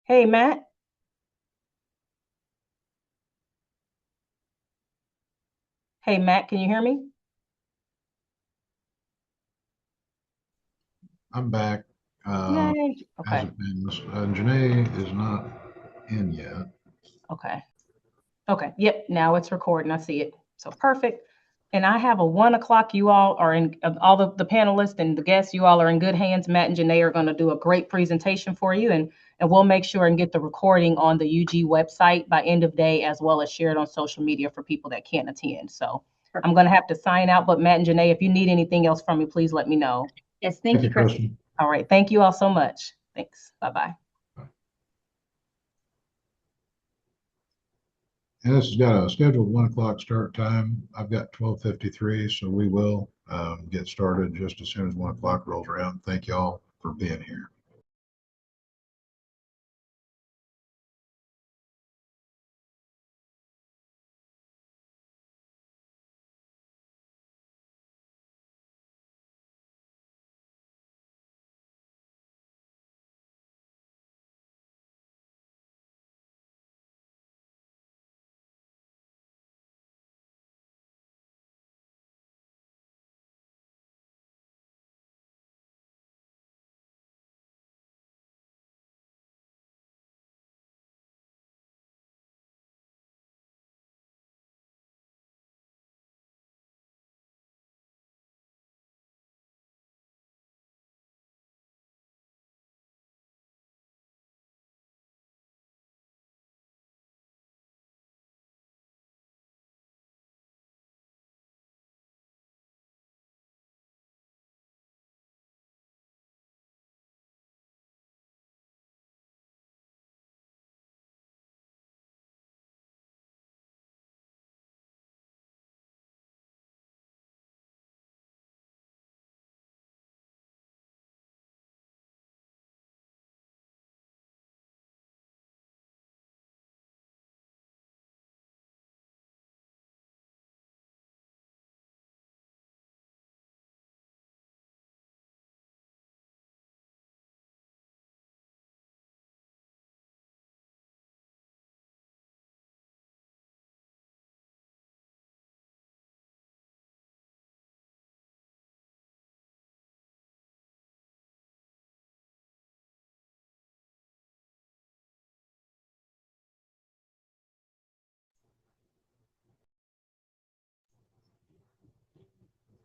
Hey, Matt. Hey, Matt, can you hear me? I'm back. Uh, Yay. Okay. hasn't been, Janae is not in yet. Okay. Okay. Yep. Now it's recording. I see it. So perfect. And I have a 1 o'clock. You all are in all the panelists and the guests, you all are in good hands. Matt and Janae are going to do a great presentation for you. And we'll make sure and get the recording on the UG website by end of day, as well as share it on social media for people that can't attend. So I'm going to have to sign out. But Matt and Janae, if you need anything else from me, please let me know. Yes, thank Thank you, you, Kristen. Kristen. All right. Thank you all so much. Thanks. Bye bye. And this has got a scheduled 1 o'clock start time. I've got 12:53, so we will get started just as soon as 1 o'clock rolls around. Thank you all for being here.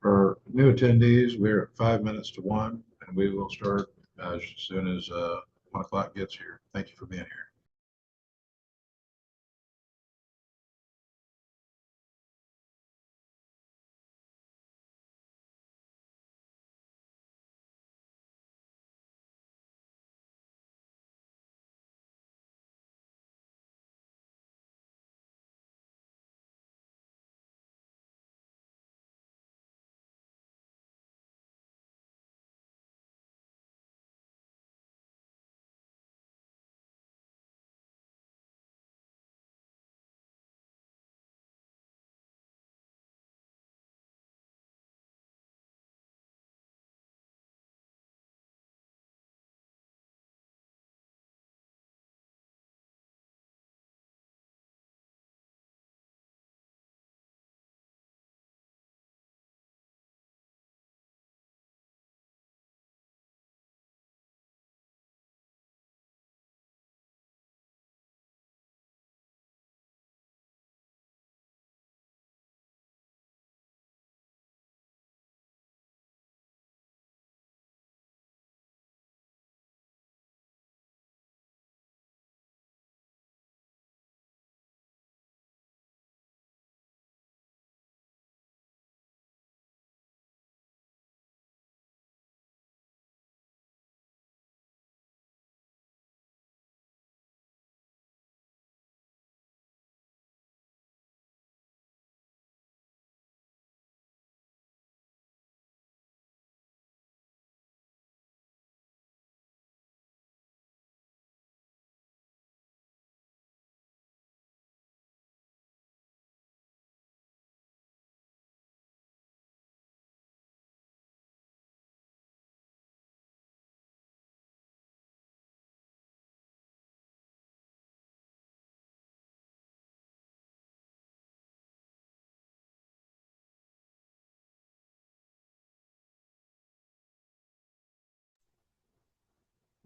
For new attendees, we're at 5 minutes to one, and we will start as soon as 1 o'clock gets here. Thank you for being here.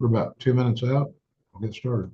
We're about 2 minutes out. We'll get started.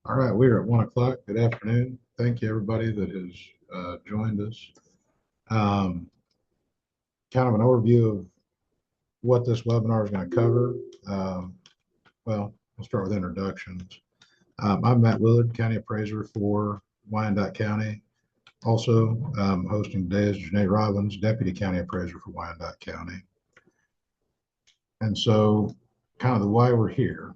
All right, we are at 1 o'clock. Good afternoon. Thank you, everybody that has joined us. Kind of an overview of what this webinar is going to cover. Well, we'll start with introductions. I'm Matt Willard, County Appraiser for Wyandotte County. Also, hosting today is Janae Robbins, Deputy County Appraiser for Wyandotte County. And so, kind of the why we're here.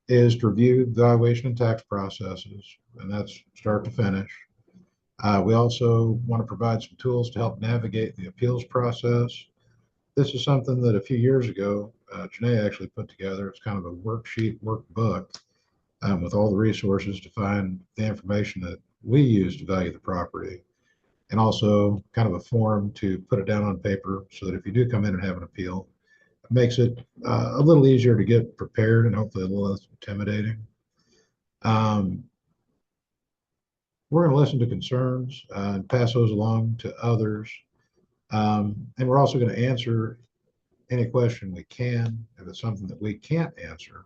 Is to review the valuation and tax processes, and that's start to finish. We also want to provide some tools to help navigate the appeals process. This is something that a few years ago, Janae actually put together. It's kind of a worksheet, workbook with all the resources to find the information that we use to value the property, and also kind of a form to put it down on paper so that if you do come in and have an appeal, makes it a little easier to get prepared and hopefully a little less intimidating. We're going to listen to concerns and pass those along to others. And we're also going to answer any question we can. If it's something that we can't answer,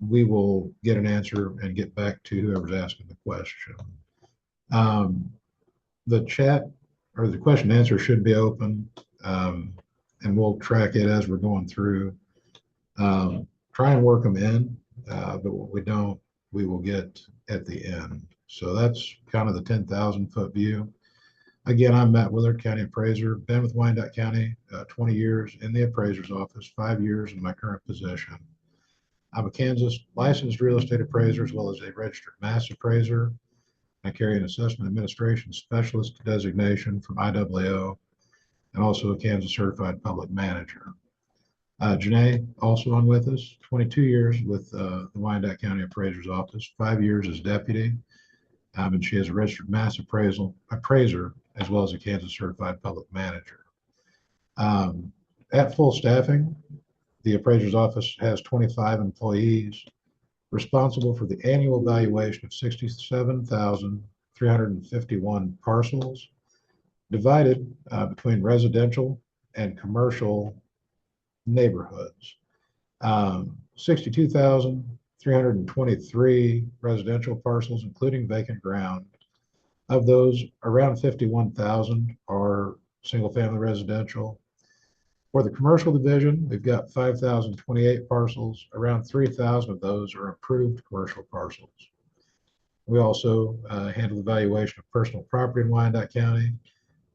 we will get an answer and get back to whoever's asking the question. The chat or the question and answer should be open. And we'll track it as we're going through. Try and work them in, but what we don't, we will get at the end. So that's kind of the 10,000-foot view. Again, I'm Matt Willard, County Appraiser. Been with Wyandotte County 20 years in the appraiser's office, 5 years in my current position. I'm a Kansas licensed real estate appraiser as well as a registered mass appraiser. I carry an assessment administration specialist designation from IAAO, and also a Kansas certified public manager. Janae, also on with us, 22 years with the Wyandotte County Appraiser's Office, 5 years as deputy, and she is a registered mass appraiser as well as a Kansas certified public manager. At full staffing, the Appraiser's Office has 25 employees responsible for the annual valuation of 67,351 parcels, divided between residential and commercial neighborhoods. 62,323 residential parcels, including vacant ground. Of those, around 51,000 are single-family residential. For the commercial division, we've got 5,028 parcels. Around 3,000 of those are approved commercial parcels. We also handle the valuation of personal property in Wyandotte County.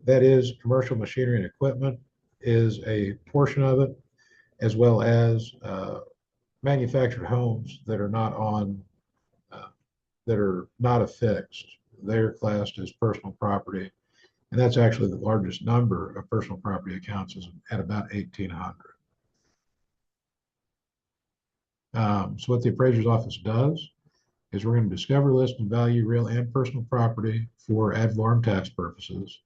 That is, commercial machinery and equipment is a portion of it, as well as manufactured homes that are not that are not affixed. They're classed as personal property, And that's actually the largest number of personal property accounts is at about 1,800. So what the appraiser's office does is we're going to discover, list, and value real and personal property for ad valorem tax purposes.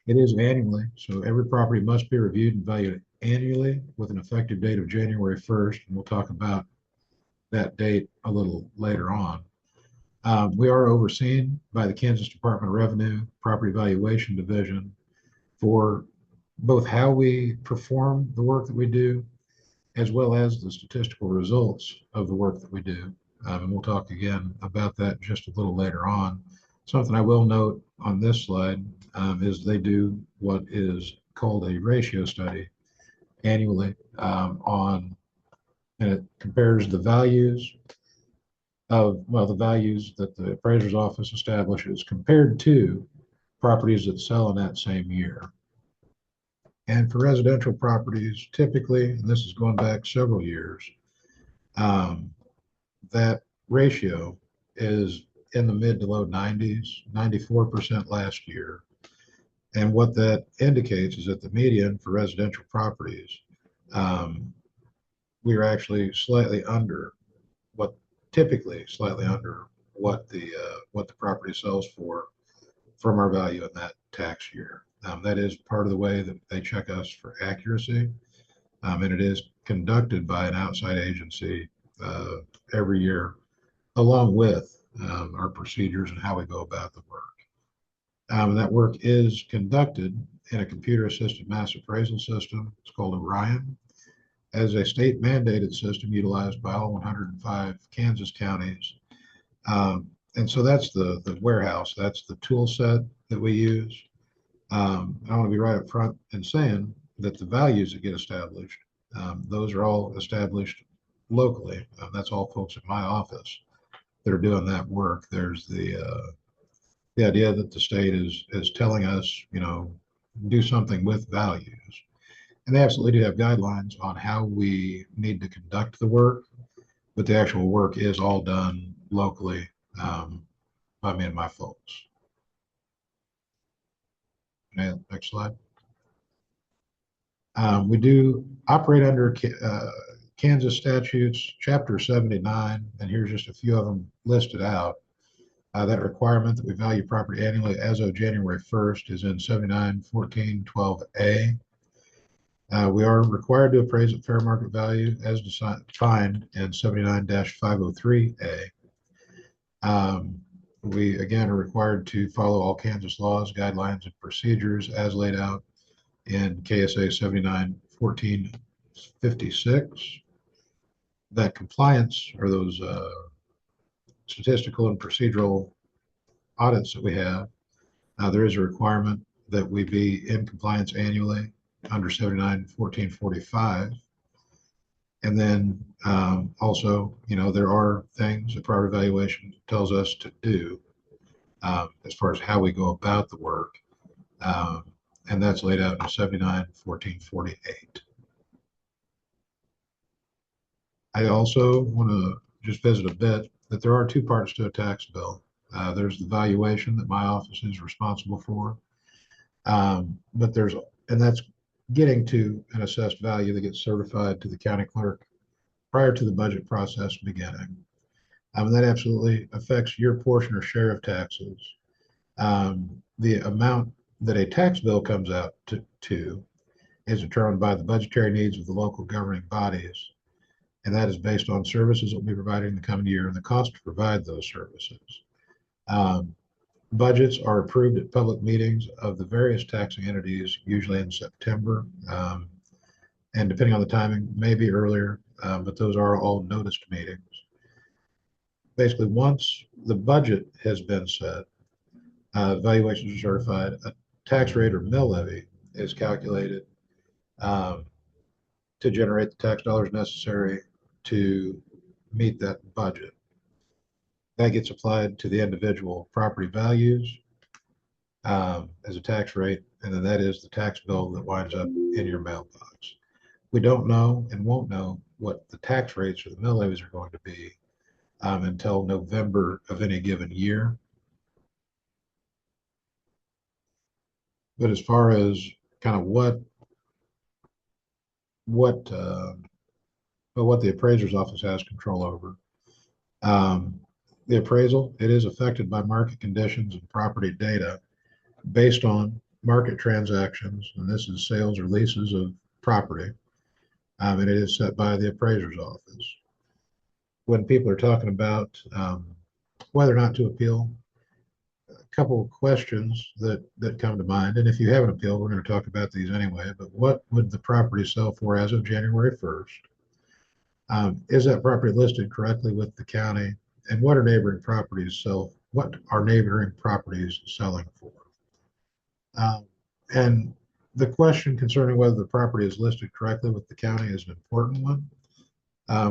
It is annually, so every property must be reviewed and valued annually with an effective date of January 1st, and we'll talk about that date a little later on. We are overseen by the Kansas Department of Revenue Property Valuation Division for both how we perform the work that we do, as well as the statistical results of the work that we do. And we'll talk again about that just a little later on. Something I will note on this slide is they do what is called a ratio study annually and it compares the values the values that the appraiser's office establishes compared to properties that sell in that same year. And for residential properties, typically, and this is going back several years, that ratio is in the mid to low 90s, 94% last year. And what that indicates is that the median for residential properties, we are actually slightly under slightly under what the property sells for from our value in that tax year. That is part of the way that they check us for accuracy, and it is conducted by an outside agency every year, along with our procedures and how we go about the work. That work is conducted in a computer-assisted mass appraisal system. It's called Orion, as a state mandated system utilized by all 105 Kansas counties. And so that's the warehouse, that's the tool set that we use. I want to be right up front in saying that the values that get established, those are all established locally. That's all folks in my office that are doing that work. There's the idea that the state is telling us, do something with values. And they absolutely do have guidelines on how we need to conduct the work, but the actual work is all done locally by me and my folks. Next slide. We do operate under Kansas statutes, Chapter 79, and here's just a few of them listed out. That requirement that we value property annually as of January 1st is in 79-14-12A. We are required to appraise at fair market value as defined in 79-503A. We again are required to follow all Kansas laws, guidelines, and procedures as laid out in KSA 79-14-56. That compliance or those statistical and procedural audits that we have, there is a requirement that we be in compliance annually under 79-14-45. And then also, there are things that prior evaluation tells us to do as far as how we go about the work. And that's laid out in 79-14-48. I also want to just visit a bit that there are two parts to a tax bill. There's the valuation that my office is responsible for, but that's getting to an assessed value that gets certified to the county clerk prior to the budget process beginning. And that absolutely affects your portion or share of taxes. The amount that a tax bill comes out to is determined by the budgetary needs of the local governing bodies. And that is based on services that will be provided in the coming year and the cost to provide those services. Budgets are approved at public meetings of the various taxing entities, usually in September. And depending on the timing, maybe earlier, but those are all noticed meetings. Basically, once the budget has been set, valuations are certified, a tax rate or mill levy is calculated to generate the tax dollars necessary to meet that budget. That gets applied to the individual property values as a tax rate, and then that is the tax bill that winds up in your mailbox. We don't know and won't know what the tax rates or the mill levies are going to be until November of any given year. But as far as kind of what uh, what the appraiser's office has control over, um, the appraisal, it is affected by market conditions and property data based on market transactions, and this is sales or leases of property, and it is set by the appraiser's office. When people are talking about whether or not to appeal, a couple of questions that come to mind, and if you have an appeal, we're going to talk about these anyway, but what would the property sell for as of January 1st? Is that property listed correctly with the county? And what are neighboring properties sell? What are neighboring properties selling for? Um, and the question concerning whether the property is listed correctly with the county is an important one.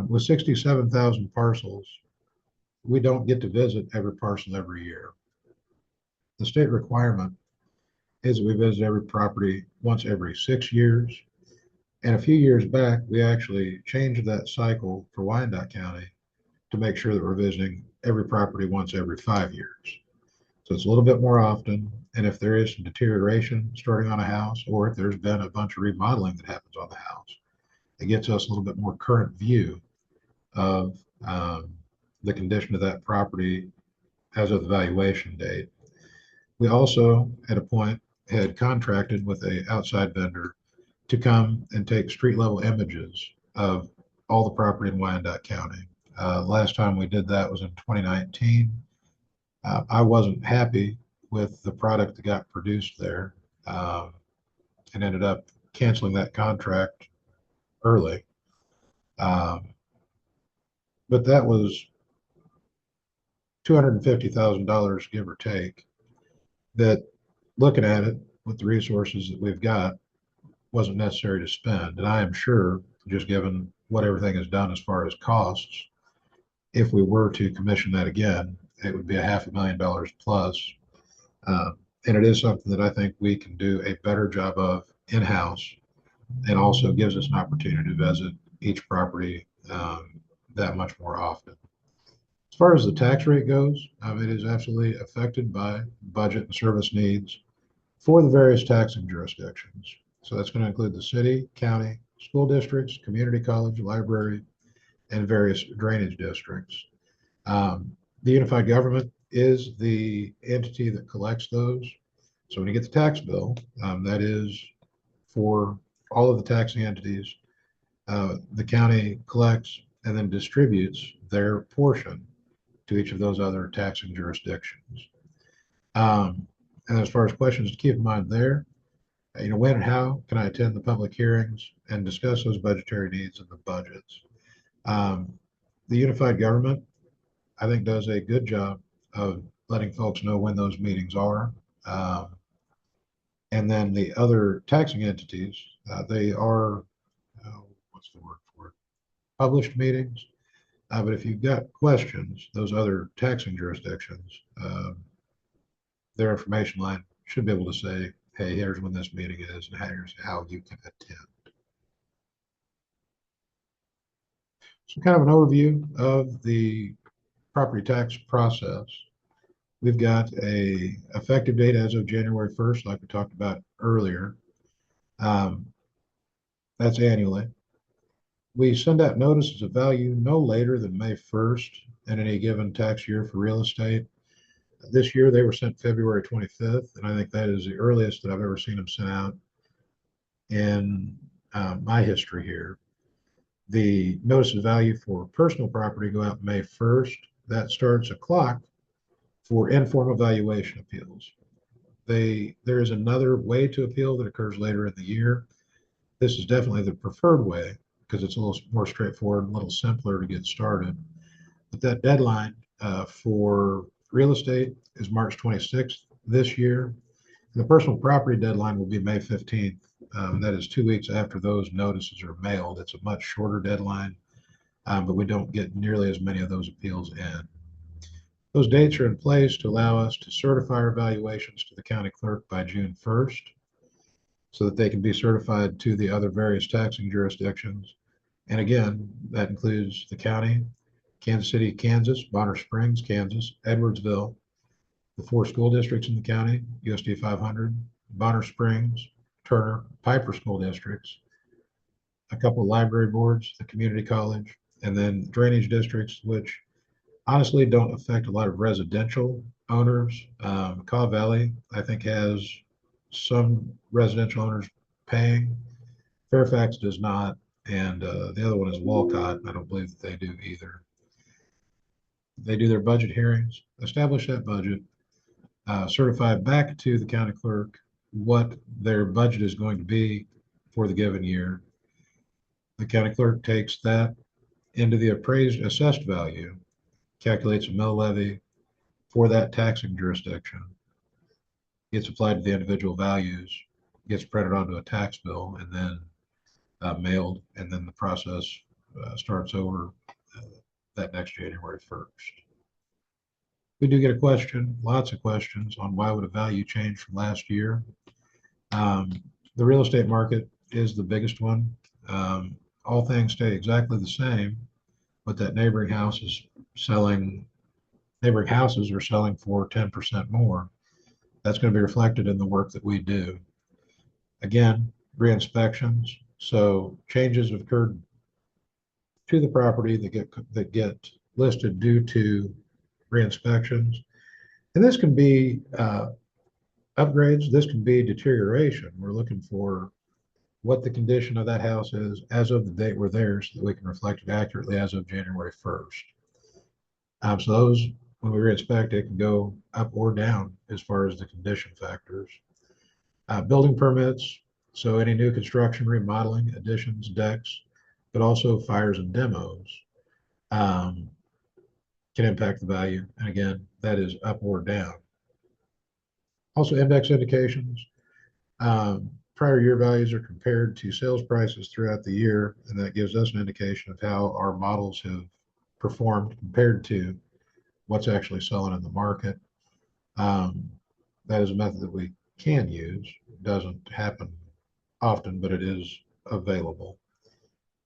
With 67,000 parcels, we don't get to visit every parcel every year. The state requirement is that we visit every property once every 6 years. And a few years back, we actually changed that cycle for Wyandotte County to make sure that we're visiting every property once every 5 years. So it's a little bit more often. And if there is some deterioration starting on a house, or if there's been a bunch of remodeling that happens on the house, it gets us a little bit more current view of the condition of that property as of the valuation date. We also, at a point, had contracted with an outside vendor to come and take street level images of all the property in Wyandotte County. Last time we did that was in 2019. I wasn't happy with the product that got produced there, and ended up canceling that contract early. Um, but that was $250,000, give or take, that, looking at it with the resources that we've got, wasn't necessary to spend. And I am sure, just given what everything has done as far as costs, if we were to commission that again, it would be a $500,000 plus. Uh, and it is something that I think we can do a better job of in-house, and also gives us an opportunity to visit each property that much more often. As far as the tax rate goes, it is absolutely affected by budget and service needs for the various taxing jurisdictions. So that's going to include the city, county, school districts, community college, library, and various drainage districts. The unified government is the entity that collects those. So when you get the tax bill, that is for all of the taxing entities. The county collects and then distributes their portion to each of those other taxing jurisdictions. Um, and as far as questions to keep in mind there, when and how can I attend the public hearings and discuss those budgetary needs and the budgets? Um, the unified government, I think, does a good job of letting folks know when those meetings are. And then the other taxing entities, they are, what's the word for it? Published meetings. But if you've got questions, those other taxing jurisdictions, their information line should be able to say, hey, here's when this meeting is and here's how you can attend. So kind of an overview of the property tax process. We've got a effective date as of January 1st, like we talked about earlier. That's annually. We send out notices of value no later than May 1st in any given tax year for real estate. This year they were sent February 25th, and I think that is the earliest that I've ever seen them sent out in my history here. The notice of value for personal property go out May 1st. That starts a clock for informal valuation appeals. There is another way to appeal that occurs later in the year. This is definitely the preferred way because it's a little more straightforward and a little simpler to get started. But that deadline for real estate is March 26th this year. And the personal property deadline will be May 15th. That is 2 weeks after those notices are mailed. It's a much shorter deadline, but we don't get nearly as many of those appeals in. Those dates are in place to allow us to certify our valuations to the county clerk by June 1st so that they can be certified to the other various taxing jurisdictions. And again, that includes the county, Kansas City, Kansas, Bonner Springs, Kansas, Edwardsville, the 4 school districts in the county, USD 500, Bonner Springs, Turner, Piper school districts, a couple of library boards, the community college, and then drainage districts, which honestly don't affect a lot of residential owners. Caw Valley, I think, has some residential owners paying. Fairfax does not, and the other one is Walcott. I don't believe that they do either. They do their budget hearings, establish that budget, certify back to the county clerk what their budget is going to be for the given year. The county clerk takes that into the appraised assessed value, calculates a mill levy for that taxing jurisdiction, gets applied to the individual values, gets printed onto a tax bill, and then mailed, and then the process starts over uh, that next January 1st. We do get a question, lots of questions on why would a value change from last year. Um, the real estate market is the biggest one. All things stay exactly the same, but that neighboring houses are selling for 10% more. That's going to be reflected in the work that we do. Again, re-inspections. So changes have occurred to the property that get listed due to re-inspections. And this can be upgrades, this can be deterioration. We're looking for what the condition of that house is as of the date we're there so that we can reflect it accurately as of January 1st. So those, when we re-inspect, it can go up or down as far as the condition factors. Building permits, so any new construction, remodeling, additions, decks, but also fires and demos um, can impact the value. And again, that is up or down. Also index indications. Prior year values are compared to sales prices throughout the year, and that gives us an indication of how our models have performed compared to what's actually selling in the market. That is a method that we can use. It doesn't happen often, but it is available.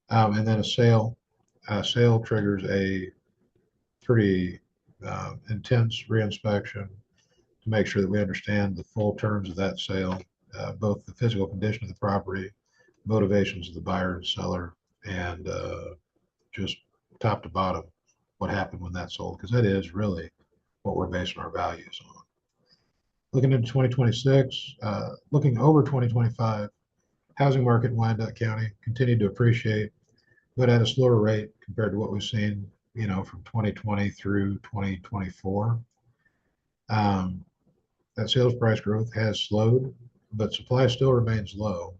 And then a sale triggers a pretty intense reinspection to make sure that we understand the full terms of that sale, both the physical condition of the property, motivations of the buyer and seller, and just top to bottom what happened when that sold, because that is really what we're basing our values on. Looking into 2026, looking over 2025, housing market in Wyandotte County continued to appreciate, but at a slower rate compared to what we've seen, from 2020 through 2024. That sales price growth has slowed, but supply still remains low.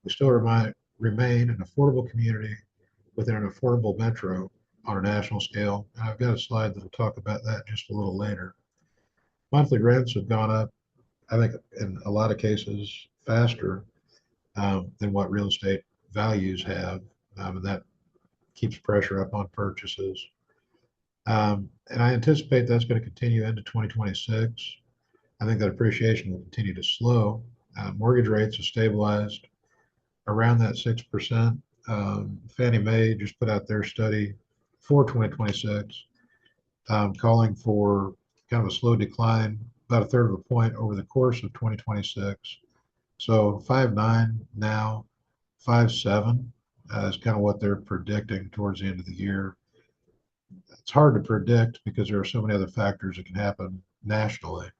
We still remain an affordable community within an affordable metro on a national scale. And I've got a slide that'll talk about that just a little later. Monthly rents have gone up, I think, in a lot of cases faster than what real estate values have, and that keeps pressure up on purchases. And I anticipate that's going to continue into 2026. I think that appreciation will continue to slow. Mortgage rates have stabilized around that 6%. Fannie Mae just put out their study for 2026, calling for kind of a slow decline, about a third of a point over the course of 2026. So 5.9 now, 5.7 is kind of what they're predicting towards the end of the year. It's hard to predict because there are so many other factors that can happen nationally.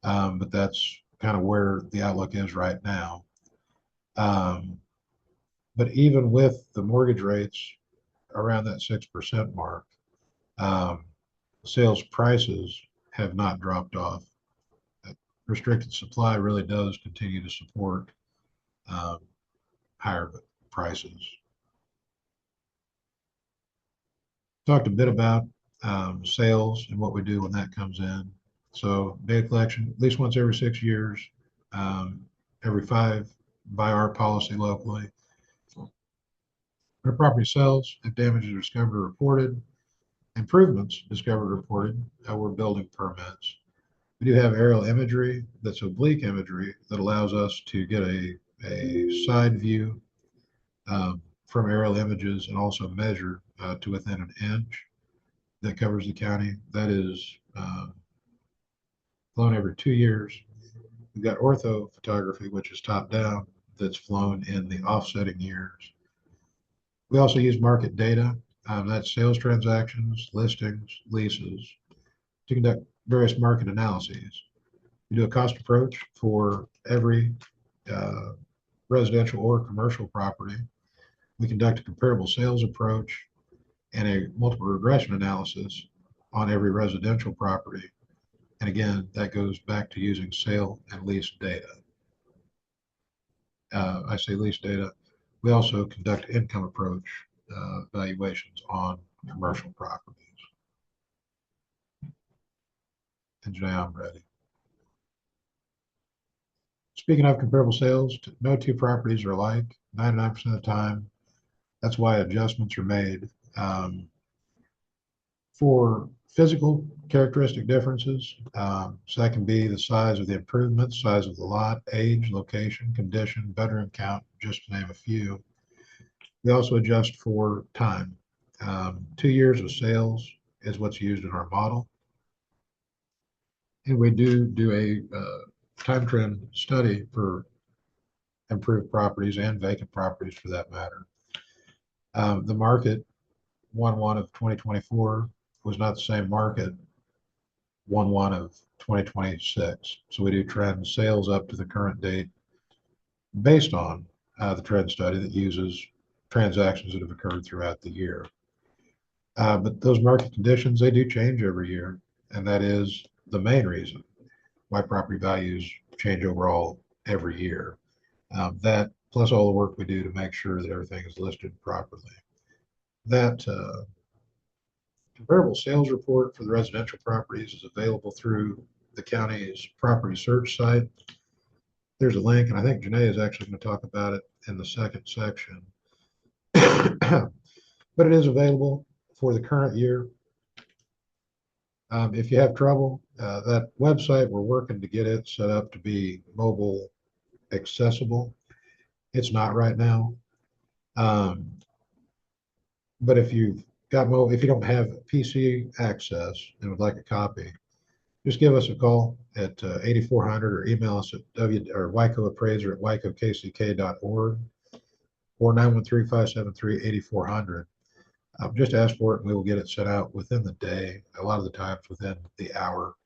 But that's kind of where the outlook is right now. But even with the mortgage rates around that 6% mark, sales prices have not dropped off. Restricted supply really does continue to support higher prices. Talked a bit about sales and what we do when that comes in. So data collection, at least once every 6 years, every 5 by our policy locally. When a property sells, if damage is discovered or reported, improvements discovered or reported, we're building permits. We do have aerial imagery that's oblique imagery that allows us to get a side view from aerial images and also measure to within an inch that covers the county. That is flown every 2 years. We've got ortho photography, which is top down, that's flown in the offsetting years. We also use market data, that's sales transactions, listings, leases, to conduct various market analyses. We do a cost approach for every uh, residential or commercial property. We conduct a comparable sales approach and a multiple regression analysis on every residential property. And again, that goes back to using sale and lease data. I say lease data. We also conduct income approach valuations on commercial properties. And Jay, I'm ready. Speaking of comparable sales, no two properties are alike 99% of the time. That's why adjustments are made. For physical characteristic differences, so that can be the size of the improvements, size of the lot, age, location, condition, bedroom count, just to name a few. We also adjust for time. 2 years of sales is what's used in our model. And we do a time trend study for improved properties and vacant properties for that matter. The market 1/1 of 2024 was not the same market 1/1 of 2026. So we do trend sales up to the current date based on the trend study that uses transactions that have occurred throughout the year. But those market conditions, they do change every year. And that is the main reason why property values change overall every year. That plus all the work we do to make sure that everything is listed properly. That comparable sales report for the residential properties is available through the county's property search site. There's a link, and I think Janae is actually going to talk about it in the second section. But it is available for the current year. If you have trouble, that website, we're working to get it set up to be mobile accessible. It's not right now. But if you don't have PC access and would like a copy, just give us a call at 8400 or email us at wycoappraiser@wykokck.org or 913-573-8400. Just ask for it and we will get it sent out within the day, a lot of the times within the hour,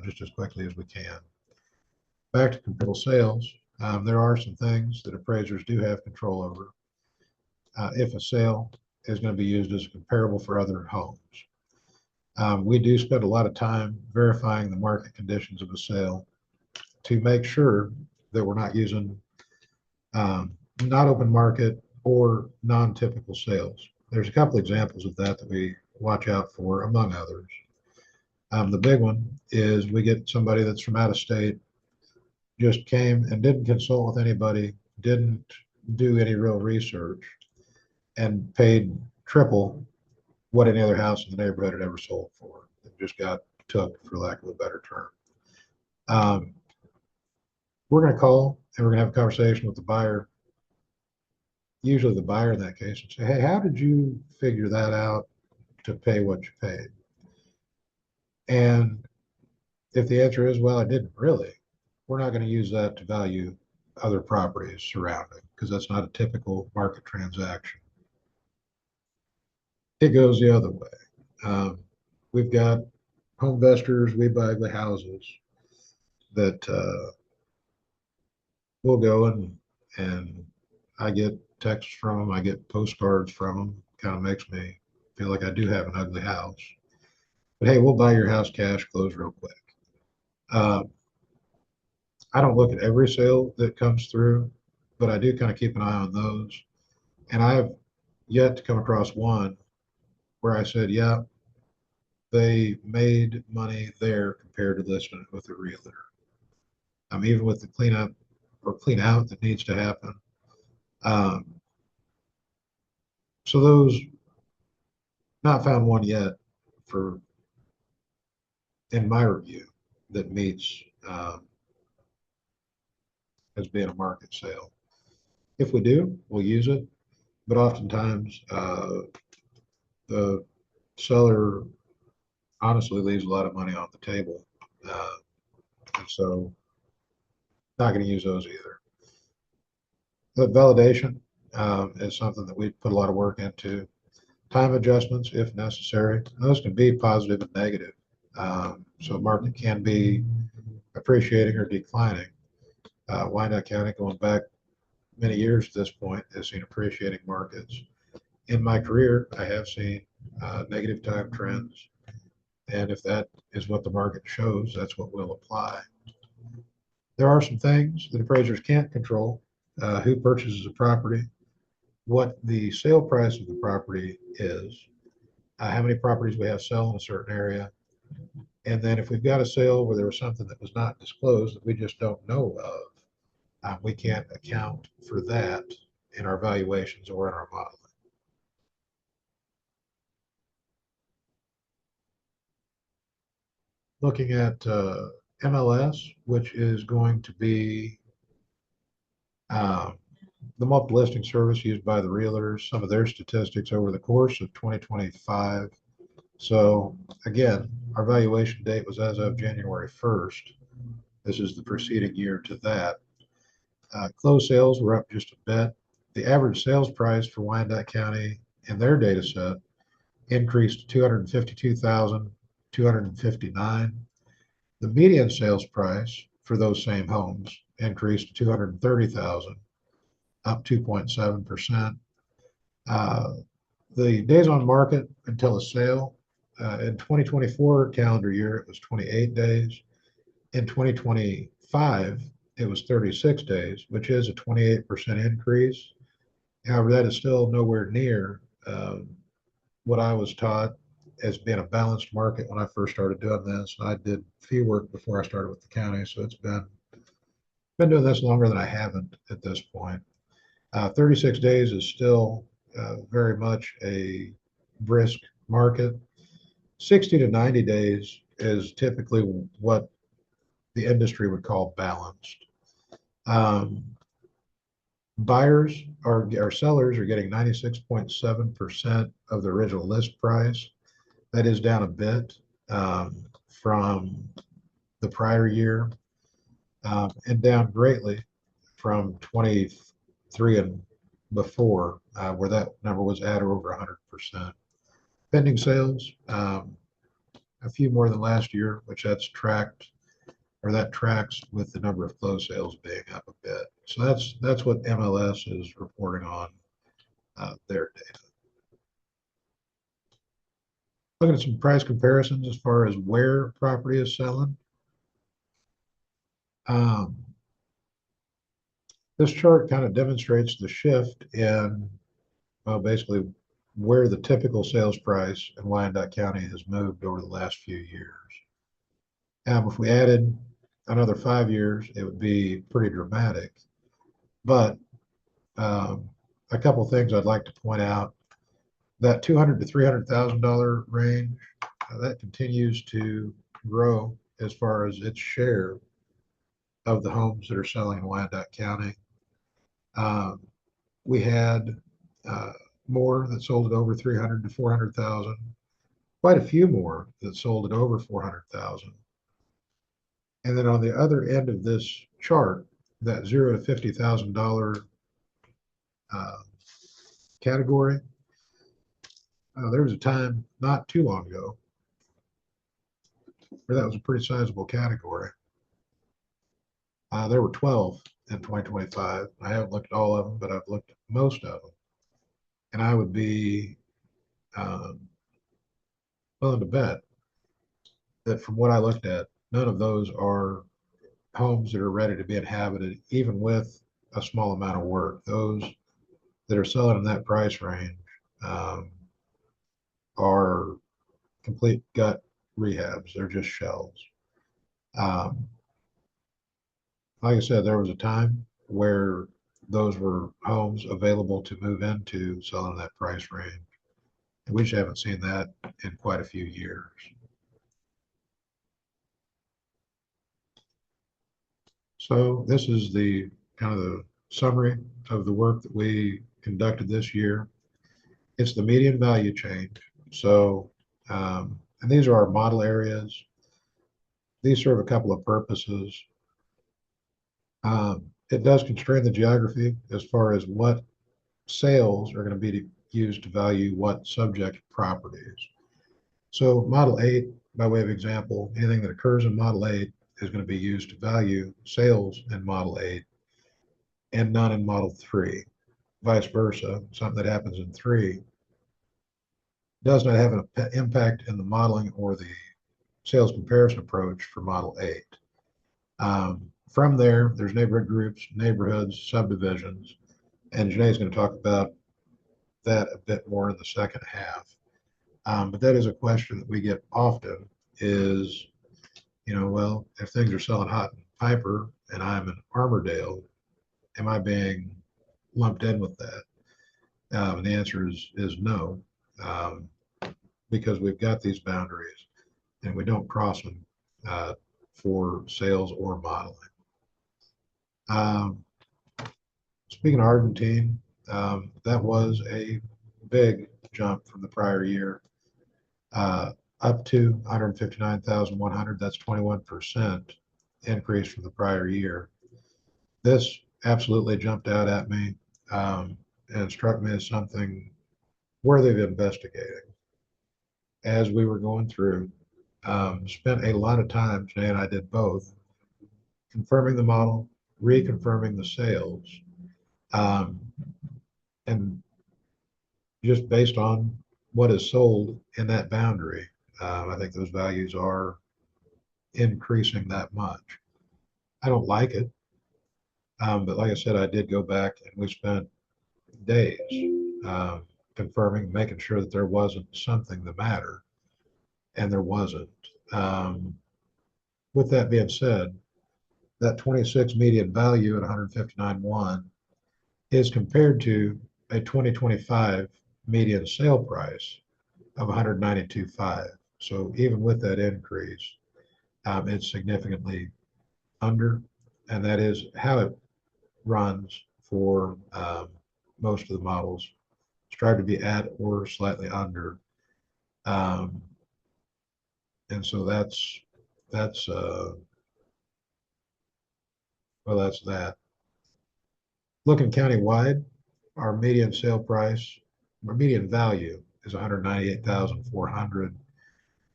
just as quickly as we can. Back to comparable sales, there are some things that appraisers do have control over. If a sale is going to be used as a comparable for other homes. We do spend a lot of time verifying the market conditions of a sale to make sure that we're not using not open market or non-typical sales. There's a couple examples of that we watch out for, among others. The big one is we get somebody that's from out of state, just came and didn't consult with anybody, didn't do any real research, and paid triple what any other house in the neighborhood had ever sold for. It just got took, for lack of a better term. We're going to call and we're going to have a conversation with the buyer, usually the buyer in that case, and say, hey, how did you figure that out to pay what you paid? And if the answer is, well, I didn't really, we're not going to use that to value other properties surrounding, because that's not a typical market transaction. It goes the other way. We've got home investors, we buy the houses that we'll go and I get texts from them, I get postcards from them. Kind of makes me feel like I do have an ugly house. But hey, we'll buy your house cash, close real quick. I don't look at every sale that comes through, but I do kind of keep an eye on those. And I've yet to come across one where I said, yeah, they made money there compared to listing it with a realtor. Even with the cleanup or clean out that needs to happen. So those, not found one yet for, in my review, that meets as being a market sale. If we do, we'll use it, but oftentimes the seller honestly leaves a lot of money on the table. And so not going to use those either. The validation is something that we put a lot of work into. Time adjustments, if necessary, those can be positive and negative. So market can be appreciating or declining. Wyandotte County, going back many years at this point, has seen appreciating markets. In my career, I have seen negative time trends, and if that is what the market shows, that's what we'll apply. There are some things that appraisers can't control: who purchases a property, what the sale price of the property is, how many properties we have sell in a certain area, and then if we've got a sale where there was something that was not disclosed that we just don't know of, we can't account for that in our valuations or in our modeling. Looking at MLS, which is going to be uh, the multiple listing service used by the realtors, some of their statistics over the course of 2025. So again, our valuation date was as of January 1st. This is the preceding year to that. Closed sales were up just a bit. The average sales price for Wyandotte County in their data set increased to 252,259. The median sales price for those same homes increased to 230,000, up 2.7%. The days on market until a sale in 2024 calendar year, it was 28 days. In 2025, it was 36 days, which is a 28% increase. However, that is still nowhere near what I was taught as being a balanced market when I first started doing this. I did fee work before I started with the county, so it's been doing this longer than I haven't at this point. 36 days is still very much a brisk market. 60 to 90 days is typically what the industry would call balanced. Buyers or sellers are getting 96.7% of the original list price. That is down a bit from the prior year and down greatly from 23 and before, where that number was at or over 100%. Pending sales, a few more than last year, which that tracks with the number of closed sales being up a bit. So that's what MLS is reporting on their data. Looking at some price comparisons as far as where property is selling. This chart kind of demonstrates the shift in, well, basically where the typical sales price in Wyandotte County has moved over the last few years. If we added another 5 years, it would be pretty dramatic. But a couple of things I'd like to point out: that $200,000 to $300,000 range, that continues to grow as far as its share of the homes that are selling in Wyandotte County. We had more that sold at over 300 to 400,000, quite a few more that sold at over 400,000. And then on the other end of this chart, that $0 to $50,000 category, there was a time not too long ago where that was a pretty sizable category. There were 12 in 2025. I haven't looked at all of them, but I've looked at most of them. And I would be willing to bet that from what I looked at, none of those are homes that are ready to be inhabited, even with a small amount of work. Those that are selling in that price range are complete gut rehabs. They're just shells. Like I said, there was a time where those were homes available to move into selling in that price range. And we just haven't seen that in quite a few years. So this is the kind of the summary of the work that we conducted this year. It's the median value change. So, and these are our model areas. These serve a couple of purposes. It does constrain the geography as far as what sales are going to be used to value what subject properties. So Model 8, by way of example, anything that occurs in Model 8 is going to be used to value sales in Model 8 and none in Model 3. Vice versa, something that happens in 3 does not have an impact in the modeling or the sales comparison approach for Model 8. From there, there's neighborhood groups, neighborhoods, subdivisions, and Janae's going to talk about that a bit more in the second half. But that is a question that we get often is, well, if things are selling hot in Piper and I'm in Armourdale, am I being lumped in with that? And the answer is no, because we've got these boundaries and we don't cross them for sales or modeling. Speaking of Argentine, that was a big jump from the prior year, up to 159,100. That's 21% increase from the prior year. This absolutely jumped out at me and struck me as something worthy of investigating. As we were going through, spent a lot of time, Janae and I did both, confirming the model, reconfirming the sales, and just based on what is sold in that boundary, I think those values are increasing that much. I don't like it, but like I said, I did go back and we spent days confirming, making sure that there wasn't something the matter, and there wasn't. With that being said, that 26 median value at 159.1 is compared to a 2025 median sale price of 192.5. So even with that increase, it's significantly under, and that is how it runs for most of the models. Strive to be at or slightly under, and so that's that. Looking countywide, our median sale price, our median value is 198,400,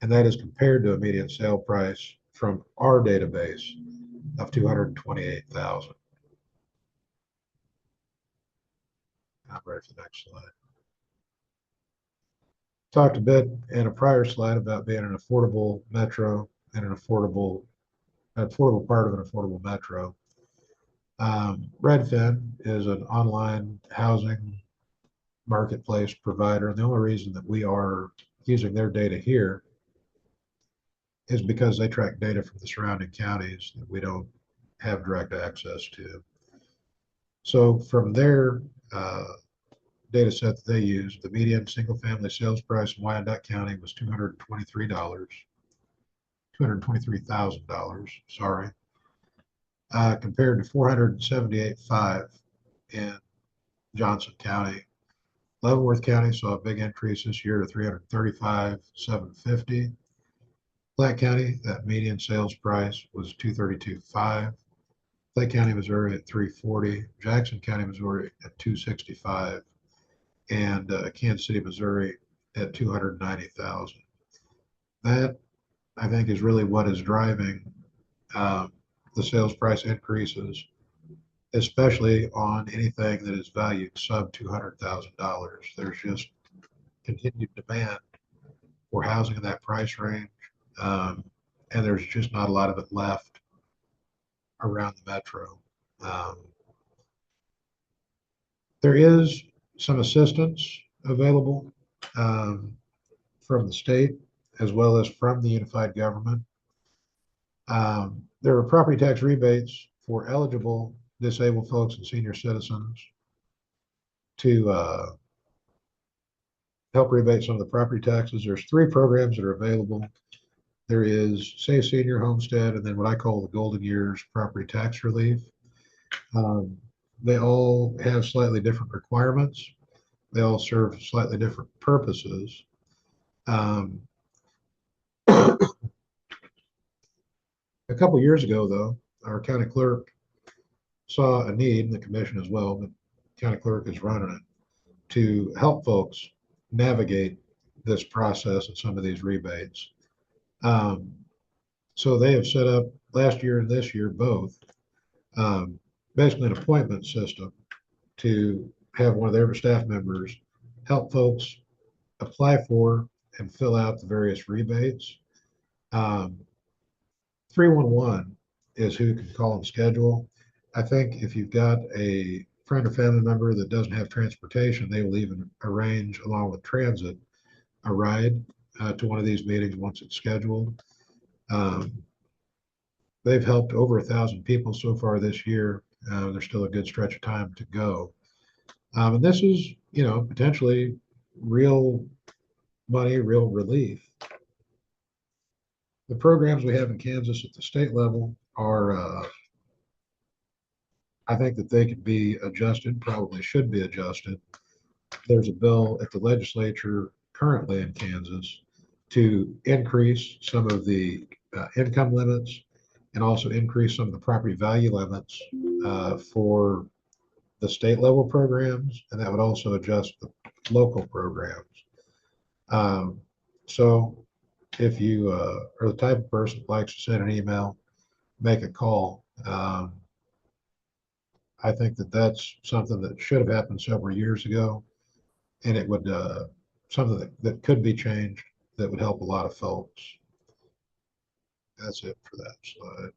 and that is compared to a median sale price from our database of 228,000. I'm ready for the next slide. Talked a bit in a prior slide about being an affordable metro and an affordable part of an affordable metro. Redfin is an online housing marketplace provider. And the only reason that we are using their data here is because they track data from the surrounding counties that we don't have direct access to. So from their data set that they use, the median single family sales price in Wyandotte County was $223,000, sorry, compared to 478.5 in Johnson County. Leavenworth County saw a big increase this year to 335,750. Platte County, that median sales price was 232.5. Clay County, Missouri at 340, Jackson County, Missouri at 265, and Kansas City, Missouri at 290,000. That, I think, is really what is driving the sales price increases, especially on anything that is valued sub $200,000. There's just continued demand for housing in that price range, and there's just not a lot of it left around the metro. There is some assistance available from the state as well as from the unified government. There are property tax rebates for eligible disabled folks and senior citizens to help rebate some of the property taxes. There's 3 programs that are available. There is Save Senior Homestead, and then what I call the Golden Years Property Tax Relief. They all have slightly different requirements. They all serve slightly different purposes. A couple years ago, though, our county clerk saw a need, and the commission as well, but county clerk is running it, to help folks navigate this process and some of these rebates. Um, so they have set up last year and this year both, um, basically an appointment system to have one of their staff members help folks apply for and fill out the various rebates. Um, 311 is who can call and schedule. I think if you've got a friend or family member that doesn't have transportation, they will even arrange, along with transit, a ride to one of these meetings once it's scheduled. Um, they've helped over 1,000 people so far this year. There's still a good stretch of time to go. And this is, potentially real money, real relief. The programs we have in Kansas at the state level are, I think that they could be adjusted, probably should be adjusted. There's a bill at the legislature currently in Kansas to increase some of the income limits and also increase some of the property value limits for the state level programs, and that would also adjust the local programs. Um, so if you are the type of person that likes to send an email, make a call. I think that that's something that should have happened several years ago, and it would something that could be changed that would help a lot of folks. That's it for that slide.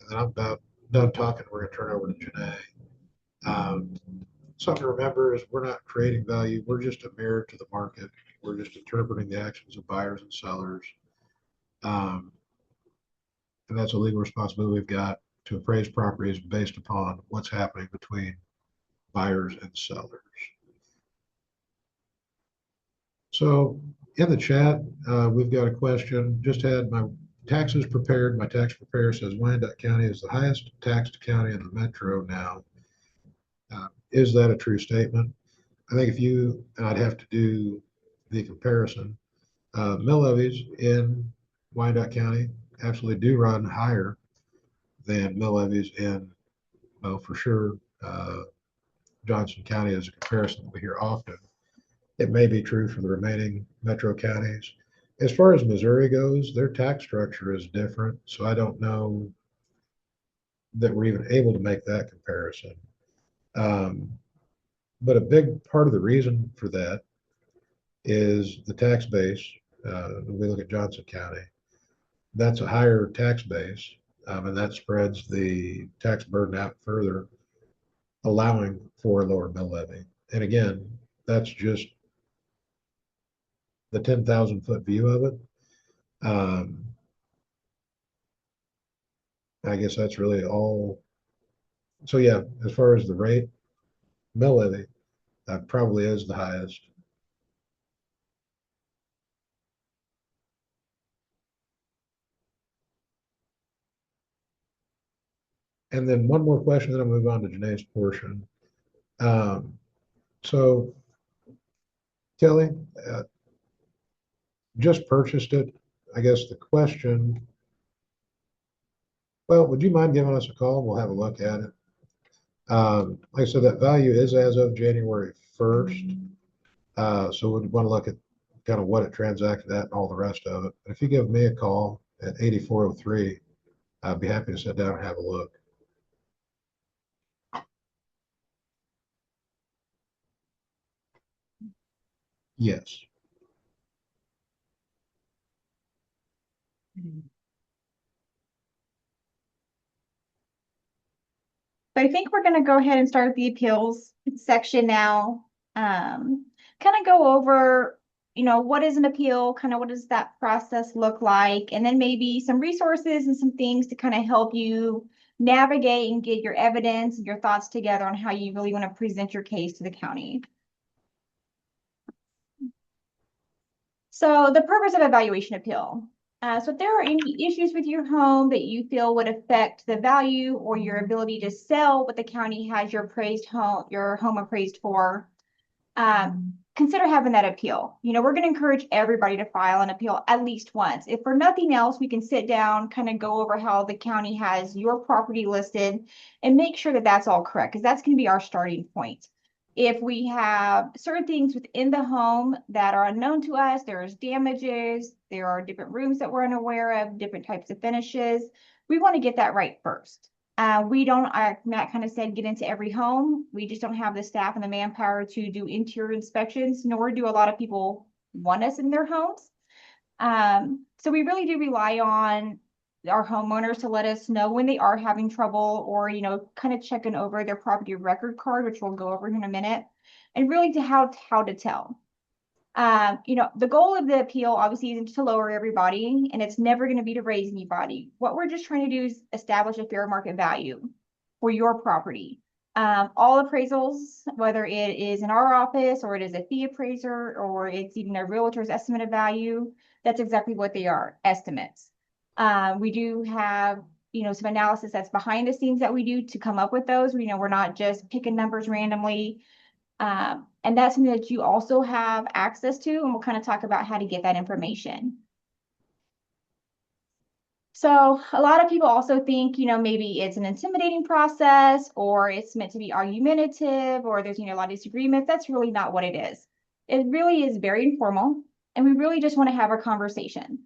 And I'm about done talking. We're going to turn over to Janae. Um, Something to remember is we're not creating value. We're just a mirror to the market. We're just interpreting the actions of buyers and sellers. Um, and that's a legal responsibility we've got to appraise properties based upon what's happening between buyers and sellers. So in the chat, we've got a question. Just had my taxes prepared. My tax preparer says Wyandotte County is the highest taxed county in the metro now. Is that a true statement? I think if you, and I'd have to do the comparison, mill levies in Wyandotte County absolutely do run higher than mill levies in, well, for sure, Johnson County is a comparison that we hear often. It may be true for the remaining metro counties. As far as Missouri goes, their tax structure is different, so I don't know that we're even able to make that comparison. But a big part of the reason for that is the tax base. When we look at Johnson County, that's a higher tax base, and that spreads the tax burden out further, allowing for a lower mill levy. And again, that's just the 10,000-foot view of it. I guess that's really all. So yeah, as far as the rate, mill levy probably is the highest. And then one more question, then I'll move on to Janae's portion. Um, so Kelly, just purchased it. I guess the question, well, would you mind giving us a call? We'll have a look at it. Like I said, that value is as of January 1st. So we'd want to look at kind of what it transacted at and all the rest of it. But if you give me a call at 8403, I'd be happy to sit down and have a look. Yes. So I think we're gonna go ahead and start the appeals section now. Kind of go over, what is an appeal, kind of what does that process look like, and then maybe some resources and some things to kind of help you navigate and get your evidence and your thoughts together on how you really want to present your case to the county. So the purpose of evaluation appeal. So if there are any issues with your home that you feel would affect the value or your ability to sell what the county has your home appraised for, kind consider having that appeal. You know, we're going to encourage everybody to file an appeal at least once. If for nothing else, we can sit down, kind of go over how the county has your property listed and make sure that that's all correct, because that's going to be our starting point. If we have certain things within the home that are unknown to us, there's damages, there are different rooms that we're unaware of, different types of finishes, we want to get that right first. We don't, Matt kind of said, get into every home. We just don't have the staff and the manpower to do interior inspections, nor do a lot of people want us in their homes. So we really do rely on our homeowners to let us know when they are having trouble, or, you know, kind of checking over their property record card, which we'll go over in a minute, and really to how to tell. You know, the goal of the appeal obviously isn't to lower everybody, and it's never going to be to raise anybody. What we're just trying to do is establish a fair market value for your property. All appraisals, whether it is in our office or it is a fee appraiser or it's even a realtor's estimate of value, that's exactly what they are, estimates. We do have, you know, some analysis that's behind the scenes that we do to come up with those. You know, we're not just picking numbers randomly. And that's something that you also have access to, and we'll kind of talk about how to get that information. So a lot of people also think, you know, maybe it's an intimidating process, or it's meant to be argumentative, or there's, you know, a lot of disagreements. That's really not what it is. It really is very informal, and we really just want to have a conversation.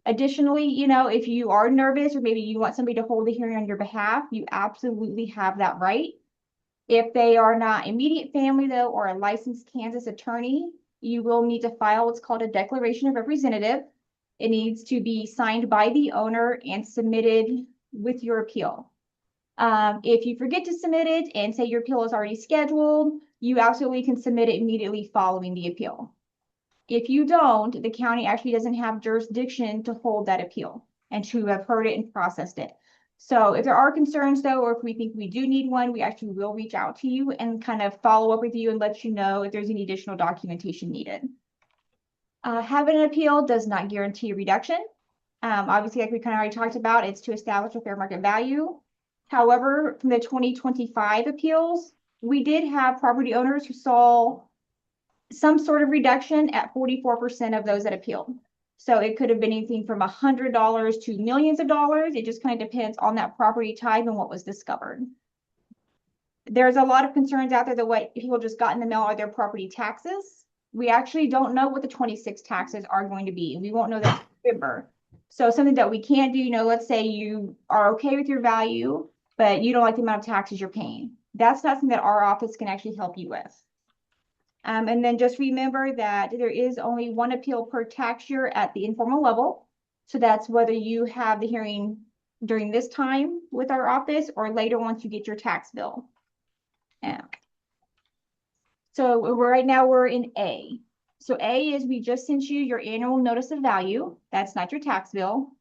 Additionally, you know, if you are nervous or maybe you want somebody to hold a hearing on your behalf, you absolutely have that right. If they are not immediate family, though, or a licensed Kansas attorney, you will need to file what's called a declaration of representative. It needs to be signed by the owner and submitted with your appeal. If you forget to submit it and say your appeal is already scheduled, you absolutely can submit it immediately following the appeal. If you don't, the county actually doesn't have jurisdiction to hold that appeal and to have heard it and processed it. So if there are concerns, though, or if we think we do need one, we actually will reach out to you and kind of follow up with you and let you know if there's any additional documentation needed. Having an appeal does not guarantee a reduction. Obviously, like we kind of already talked about, it's to establish a fair market value. However, from the 2025 appeals, we did have property owners who saw some sort of reduction at 44% of those that appealed. So it could have been anything from $100 to millions of dollars. It just kind of depends on that property type and what was discovered. There's a lot of concerns out there that what people just got in the mail are their property taxes. We actually don't know what the 26 taxes are going to be. We won't know that in November. So something that we can't do, you know, let's say you are okay with your value, but you don't like the amount of taxes you're paying. That's not something that our office can actually help you with. And then just remember that there is only one appeal per tax year at the informal level. So that's whether you have the hearing during this time with our office or later once you get your tax bill. So right now we're in A. So A is we just sent you your annual notice of value. That's not your tax bill.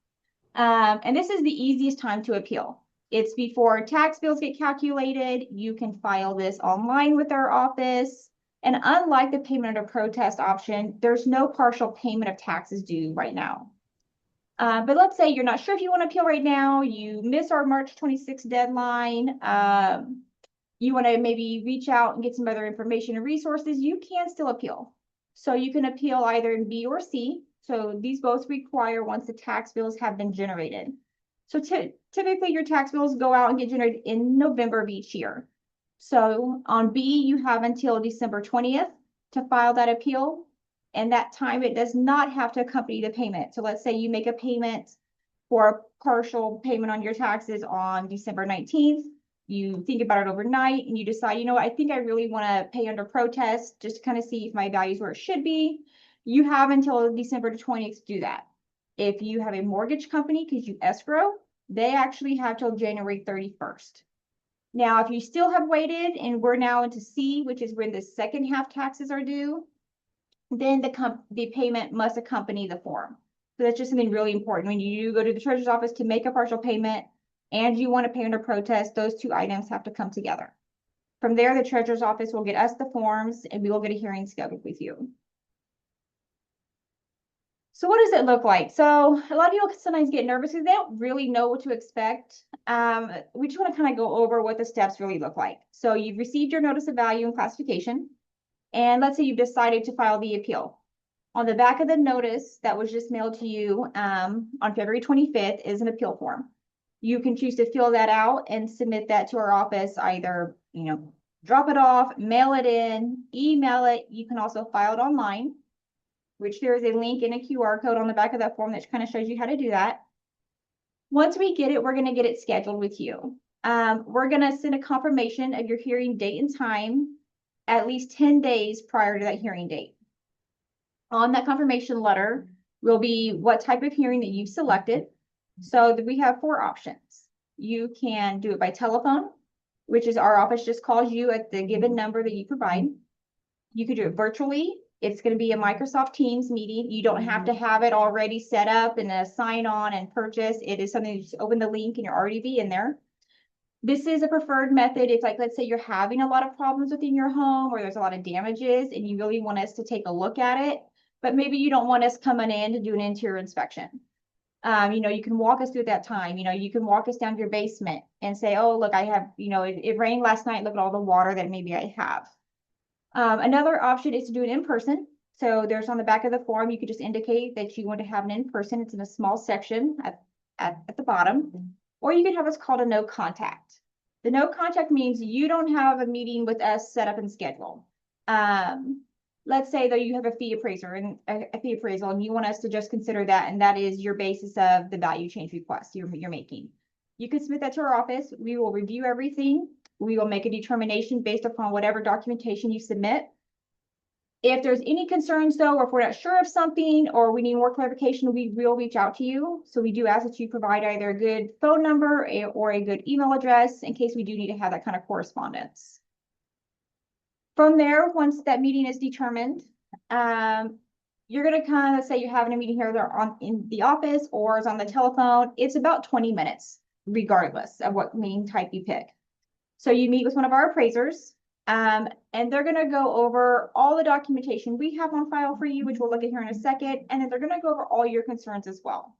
And this is the easiest time to appeal. It's before tax bills get calculated. You can file this online with our office. And unlike the payment under protest option, there's no partial payment of taxes due right now. But let's say you're not sure if you want to appeal right now, you miss our March 26th deadline, you want to maybe reach out and get some other information and resources, you can still appeal. So you can appeal either in B or C. So these both require once the tax bills have been generated. So typically your tax bills go out and get generated in November of each year. So on B, you have until December 20th to file that appeal. And that time, it does not have to accompany the payment. So let's say you make a payment for a partial payment on your taxes on December 19th. You think about it overnight and you decide, you know what, I think I really want to pay under protest just to kind of see if my value is where it should be. You have until December 20th to do that. If you have a mortgage company, because you escrow, they actually have till January 31st. Now, if you still have waited and we're now into C, which is when the second half taxes are due, then the payment must accompany the form. So that's just something really important. When you go to the treasurer's office to make a partial payment and you want to pay under protest, those two items have to come together. From there, the treasurer's office will get us the forms and we will get a hearing scheduled with you. So what does it look like? So a lot of people sometimes get nervous because they don't really know what to expect. We just want to kind of go over what the steps really look like. So you've received your notice of value and classification. And let's say you've decided to file the appeal. On the back of the notice that was just mailed to you on February 25th is an appeal form. You can choose to fill that out and submit that to our office, either, drop it off, mail it in, email it. You can also file it online, which there is a link and a QR code on the back of that form that kind of shows you how to do that. Once we get it, we're going to get it scheduled with you. We're going to send a confirmation of your hearing date and time at least 10 days prior to that hearing date. On that confirmation letter will be what type of hearing that you've selected. So we have 4 options. You can do it by telephone, which is our office just calls you at the given number that you provide. You could do it virtually. It's going to be a Microsoft Teams meeting. You don't have to have it already set up and a sign on and purchase. It is something you just open the link and you're already be in there. This is a preferred method if, like, let's say you're having a lot of problems within your home or there's a lot of damages and you really want us to take a look at it, but maybe you don't want us coming in to do an interior inspection. You can walk us through at that time. You can walk us down to your basement and say, oh, look, I have, it rained last night. Look at all the water that maybe I have. Another option is to do it in person. So there's on the back of the form, you could just indicate that you want to have an in-person. It's in a small section at the bottom, or you can have us called a no contact. The no contact means you don't have a meeting with us set up and scheduled. Let's say though you have a fee appraiser and a fee appraisal and you want us to just consider that, and that is your basis of the value change request you're making. You can submit that to our office. We will review everything. We will make a determination based upon whatever documentation you submit. If there's any concerns though, or if we're not sure of something or we need more clarification, we will reach out to you. So we do ask that you provide either a good phone number or a good email address in case we do need to have that kind of correspondence. From there, once that meeting is determined, you're going to kind of say you're having a meeting here in the office or is on the telephone. It's about 20 minutes, regardless of what meeting type you pick. So you meet with one of our appraisers, and they're going to go over all the documentation we have on file for you, which we'll look at here in a second, and then they're going to go over all your concerns as well.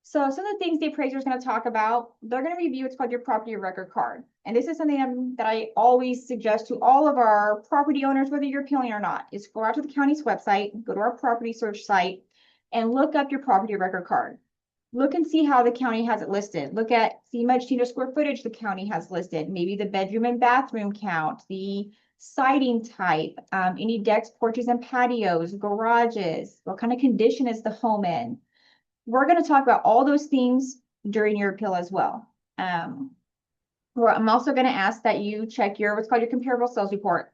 So some of the things the appraiser is going to talk about, they're going to review what's called your property record card. And this is something that I always suggest to all of our property owners, whether you're appealing or not, is go out to the county's website, go to our property search site, and look up your property record card. Look and see how the county has it listed. Look at, see how much square footage the county has listed, maybe the bedroom and bathroom count, the siding type, any decks, porches, and patios, garages, what kind of condition is the home in. We're going to talk about all those things during your appeal as well. I'm also going to ask that you check what's called your comparable sales report.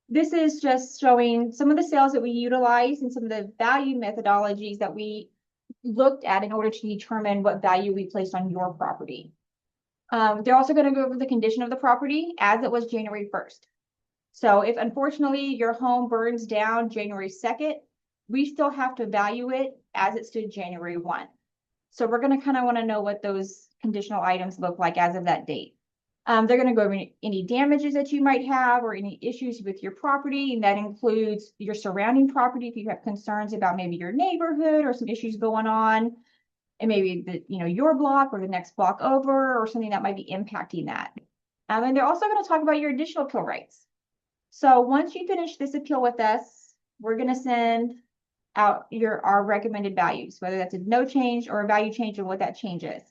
This is just showing some of the sales that we utilize and some of the value methodologies that we looked at in order to determine what value we placed on your property. They're also going to go over the condition of the property as it was January 1st. So if unfortunately your home burns down January 2nd, we still have to value it as it stood January 1. So we're going to kind of want to know what those conditional items look like as of that date. They're going to go over any damages that you might have or any issues with your property, and that includes your surrounding property. If you have concerns about maybe your neighborhood or some issues going on, and maybe your block or the next block over or something that might be impacting that. And they're also going to talk about your additional appeal rights. So once you finish this appeal with us, we're going to send out our recommended values, whether that's a no change or a value change and what that change is.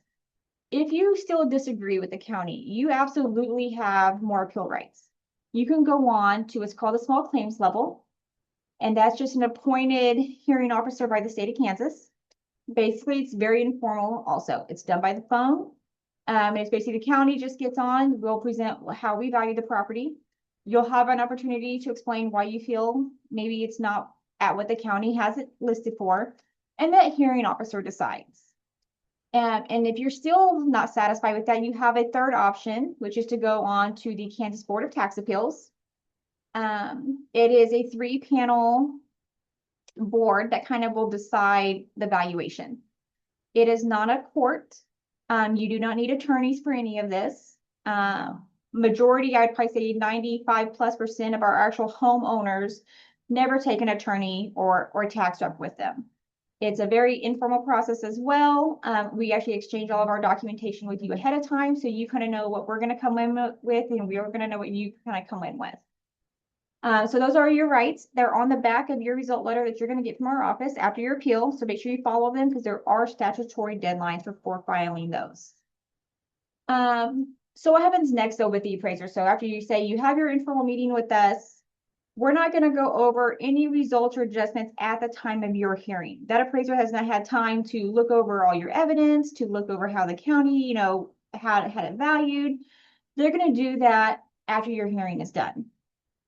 If you still disagree with the county, you absolutely have more appeal rights. You can go on to what's called a small claims level, and that's just an appointed hearing officer by the state of Kansas. Basically, it's very informal also. It's done by the phone. It's basically the county just gets on, we'll present how we value the property. You'll have an opportunity to explain why you feel maybe it's not at what the county has it listed for, and that hearing officer decides. And if you're still not satisfied with that, you have a third option, which is to go on to the Kansas Board of Tax Appeals. It is a 3-panel board that kind of will decide the valuation. It is not a court. You do not need attorneys for any of this. Majority, I'd probably say 95+% of our actual homeowners never take an attorney or tax rep with them. It's a very informal process as well. We actually exchange all of our documentation with you ahead of time, so you kind of know what we're going to come in with, and we're going to know what you kind of come in with. So those are your rights. They're on the back of your result letter that you're going to get from our office after your appeal. So make sure you follow them because there are statutory deadlines for filing those. So what happens next though with the appraiser? So after you say you have your informal meeting with us, we're not going to go over any results or adjustments at the time of your hearing. That appraiser has not had time to look over all your evidence, to look over how the county, had it valued. They're going to do that after your hearing is done.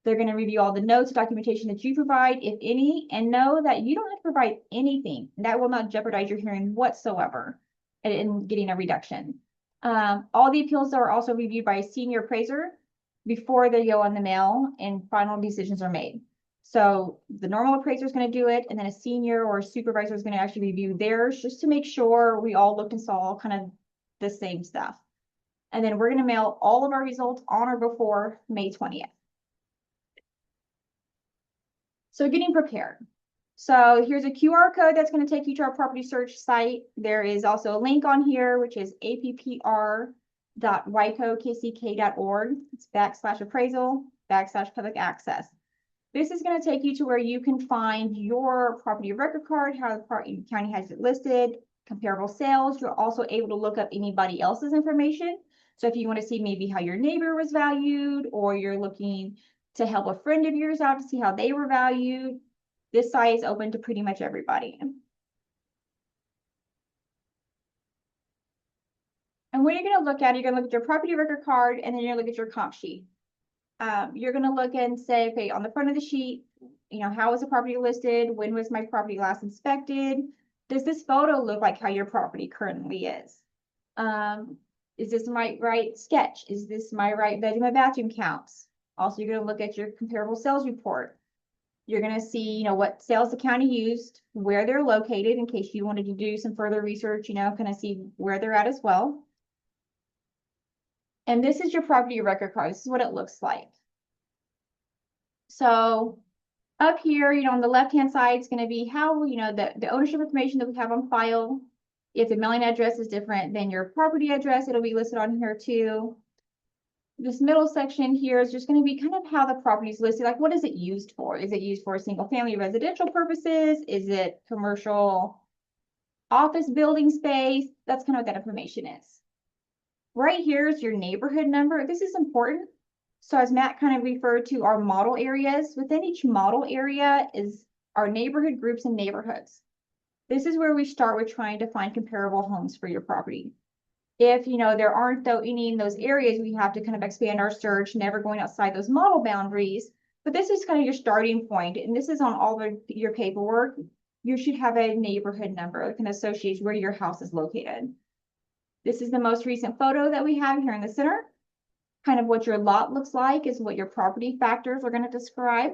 They're going to review all the notes, documentation that you provide, if any, and know that you don't have to provide anything. That will not jeopardize your hearing whatsoever in getting a reduction. All the appeals are also reviewed by a senior appraiser before they go on the mail and final decisions are made. So the normal appraiser is going to do it, and then a senior or a supervisor is going to actually review theirs just to make sure we all looked and saw kind of the same stuff. And then we're going to mail all of our results on or before May 20th. So getting prepared. So here's a QR code that's going to take you to our property search site. There is also a link on here, which is appr.wycokck.org. It's /appraisal/public access. This is going to take you to where you can find your property record card, how the county has it listed, comparable sales. You're also able to look up anybody else's information. So if you want to see maybe how your neighbor was valued, or you're looking to help a friend of yours out to see how they were valued, this site is open to pretty much everybody. And what you're going to look at, you're going to look at your property record card, and then you're going to look at your comp sheet. You're going to look and say, okay, on the front of the sheet, how was the property listed? When was my property last inspected? Does this photo look like how your property currently is? Is this my right sketch? Is this my right bedroom and bathroom counts? Also, you're going to look at your comparable sales report. You're going to see, what sales the county used, where they're located, in case you wanted to do some further research, kind of see where they're at as well. And this is your property record card. This is what it looks like. So up here, on the left-hand side, it's going to be how, the ownership information that we have on file. If the mailing address is different than your property address, it'll be listed on here too. This middle section here is just going to be kind of how the property is listed. Like, what is it used for? Is it used for single family residential purposes? Is it commercial office building space? That's kind of what that information is. Right here is your neighborhood number. This is important. So as Matt kind of referred to our model areas, within each model area is our neighborhood groups and neighborhoods. This is where we start with trying to find comparable homes for your property. If, there aren't any in those areas, we have to kind of expand our search, never going outside those model boundaries. But this is kind of your starting point, and this is on all of your paperwork. You should have a neighborhood number that can associate where your house is located. This is the most recent photo that we have here in the center. Kind of what your lot looks like is what your property factors are going to describe.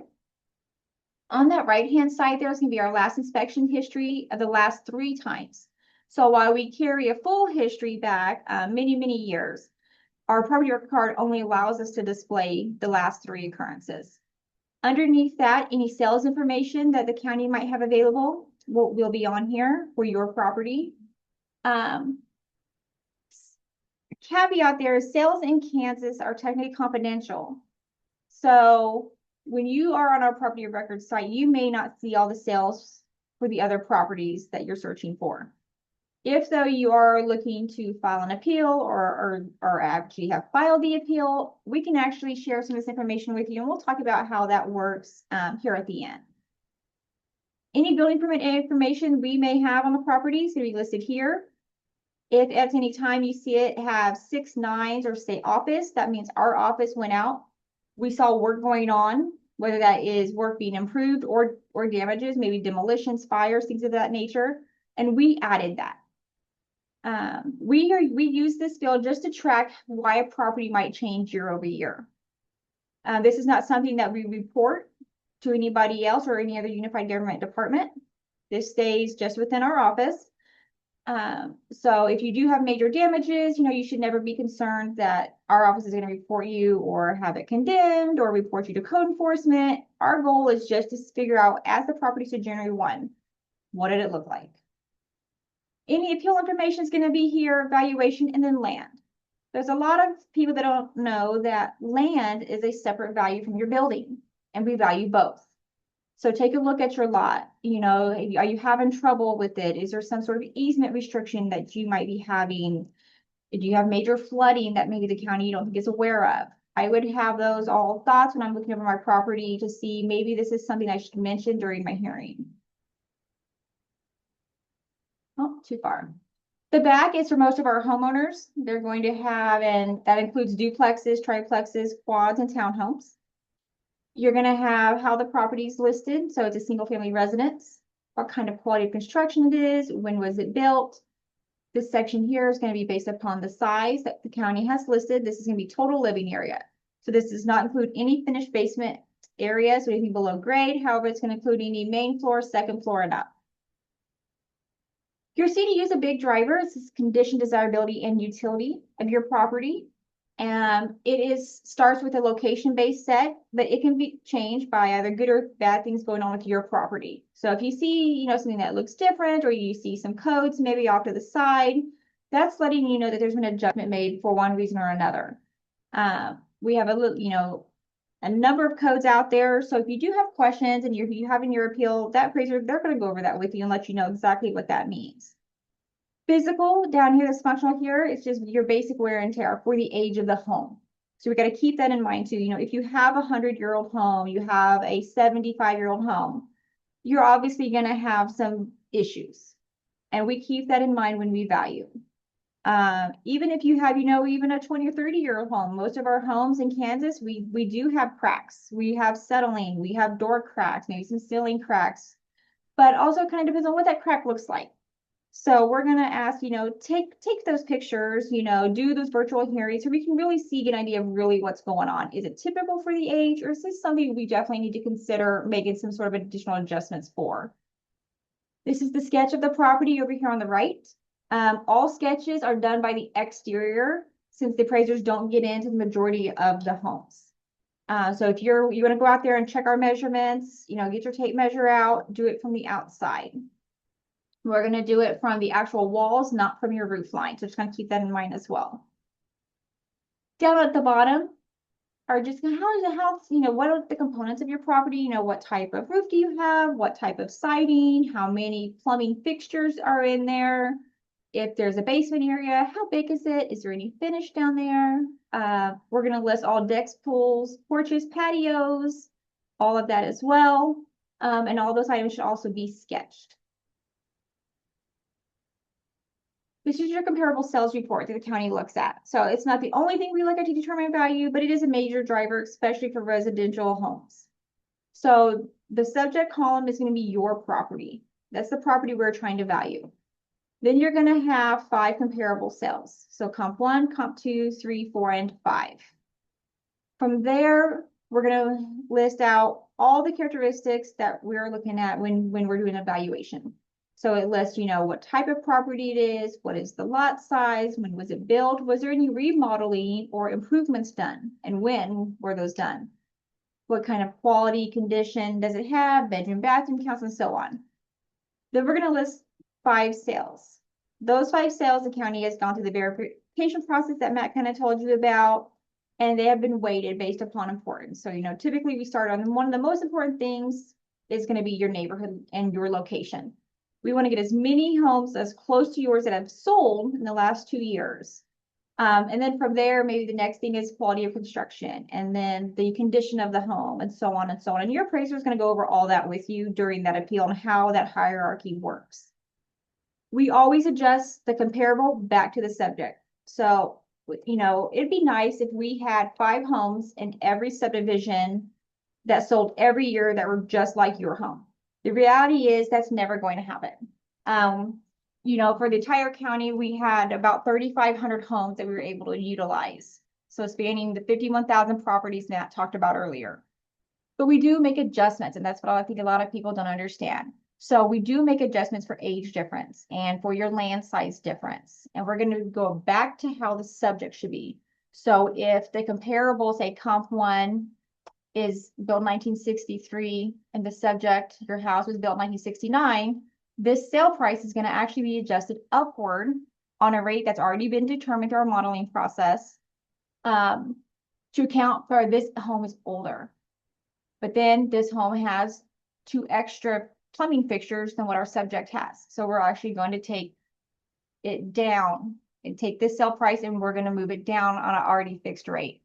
On that right-hand side, there's going to be our last inspection history of the last 3 times. So while we carry a full history back many, many years, our property record card only allows us to display the last 3 occurrences. Underneath that, any sales information that the county might have available will be on here for your property. Caveat there is sales in Kansas are technically confidential. So when you are on our property record site, you may not see all the sales for the other properties that you're searching for. If though you are looking to file an appeal or actually have filed the appeal, we can actually share some of this information with you, and we'll talk about how that works here at the end. Any building permit information we may have on the property is going to be listed here. If at any time you see it have 6 nines or say office, that means our office went out. We saw work going on, whether that is work being improved or damages, maybe demolitions, fires, things of that nature, and we added that. We use this field just to track why a property might change year over year. This is not something that we report to anybody else or any other unified government department. This stays just within our office. So if you do have major damages, you should never be concerned that our office is going to report you or have it condemned or report you to code enforcement. Our goal is just to figure out, as the property to January 1, what did it look like? Any appeal information is going to be here, valuation, and then land. There's a lot of people that don't know that land is a separate value from your building. and we value both. So take a look at your lot. You know, are you having trouble with it? Is there some sort of easement restriction that you might be having? Do you have major flooding that maybe the county you don't think is aware of? I would have those all thoughts when I'm looking over my property to see maybe this is something I should mention during my hearing. Oh, too far. The back is for most of our homeowners. They're going to have, and that includes duplexes, triplexes, quads, and townhomes. You're going to have how the property is listed. So it's a single family residence, what kind of quality of construction it is, when was it built. This section here is going to be based upon the size that the county has listed. This is going to be total living area. So this does not include any finished basement area, so anything below grade. However, it's going to include any main floor, second floor, and up. Your CDU is a big driver. It's condition, desirability, and utility of your property. And it starts with a location-based set, but it can be changed by either good or bad things going on with your property. So if you see, you know, something that looks different, or you see some codes maybe off to the side, that's letting you know that there's been an adjustment made for one reason or another. We have a number of codes out there. So if you do have questions and you have in your appeal, that appraiser, they're going to go over that with you and let you know exactly what that means. Physical down here, that's functional here, it's just your basic wear and tear for the age of the home. So we got to keep that in mind too. You know, if you have a 100-year-old home, you have a 75-year-old home, you're obviously going to have some issues. And we keep that in mind when we value. Even if you have, you know, even a 20 or 30-year-old home, most of our homes in Kansas, we do have cracks. We have settling, we have door cracks, maybe some ceiling cracks, but also kind of depends on what that crack looks like. So we're going to ask, you know, take those pictures, you know, do those virtual hearings so we can really see, get an idea of really what's going on. Is it typical for the age, or is this something we definitely need to consider making some sort of additional adjustments for? This is the sketch of the property over here on the right. All sketches are done by the exterior, since the appraisers don't get into the majority of the homes. So if you want to go out there and check our measurements, you know, get your tape measure out, do it from the outside. We're going to do it from the actual walls, not from your roof line. So just going to keep that in mind as well. Down at the bottom are just how is the house, you know, what are the components of your property? You know, what type of roof do you have? What type of siding? How many plumbing fixtures are in there? If there's a basement area, how big is it? Is there any finish down there? We're going to list all decks, pools, porches, patios, all of that as well. And all those items should also be sketched. This is your comparable sales report that the county looks at. So it's not the only thing we look at to determine value, but it is a major driver, especially for residential homes. So the subject column is going to be your property. That's the property we're trying to value. Then you're going to have 5 comparable sales. So comp 1, comp 2, 3, 4, and 5. From there, we're going to list out all the characteristics that we're looking at when we're doing evaluation. So it lists, you know, what type of property it is, what is the lot size, when was it built, was there any remodeling or improvements done, and when were those done? What kind of quality, condition does it have, bedroom, bathroom counts, and so on. Then we're going to list 5 sales. Those 5 sales, the county has gone through the verification process that Matt kind of told you about, and they have been weighted based upon importance. So, you know, typically we start on one of the most important things is going to be your neighborhood and your location. We want to get as many homes as close to yours that have sold in the last 2 years. And then from there, maybe the next thing is quality of construction, and then the condition of the home, and so on and so on. And your appraiser is going to go over all that with you during that appeal and how that hierarchy works. We always adjust the comparable back to the subject. So, you know, it'd be nice if we had 5 homes in every subdivision that sold every year that were just like your home. The reality is that's never going to happen. You know, for the entire county, we had about 3,500 homes that we were able to utilize. So spanning the 51,000 properties Matt talked about earlier. But we do make adjustments, and that's what I think a lot of people don't understand. So we do make adjustments for age difference and for your land size difference. And we're going to go back to how the subject should be. So if the comparable, say comp 1, is built 1963 and the subject, your house was built 1969, this sale price is going to actually be adjusted upward on a rate that's already been determined through our modeling process to account for this home is older. But then this home has 2 extra plumbing fixtures than what our subject has. So we're actually going to take it down and take this sale price and we're going to move it down on an already fixed rate.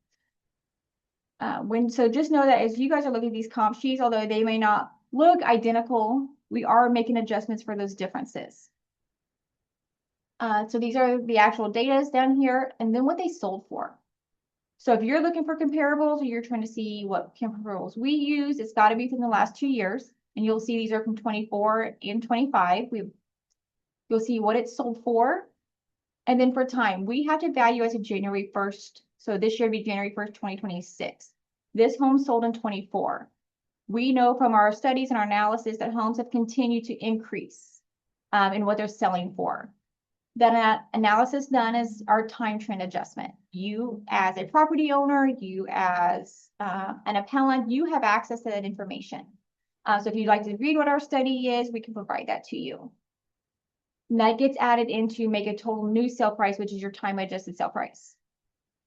So just know that as you guys are looking at these comp sheets, although they may not look identical, we are making adjustments for those differences. So these are the actual data down here and then what they sold for. So if you're looking for comparables or you're trying to see what comparables we use, it's got to be within the last 2 years. And you'll see these are from 24 and 25. You'll see what it's sold for. And then for time, we have to value as of January 1st. So this year would be January 1st, 2026. This home sold in 24. We know from our studies and our analysis that homes have continued to increase in what they're selling for. That analysis done is our time trend adjustment. You as a property owner, you as an appellant, you have access to that information. So if you'd like to read what our study is, we can provide that to you. And that gets added into make a total new sale price, which is your time adjusted sale price.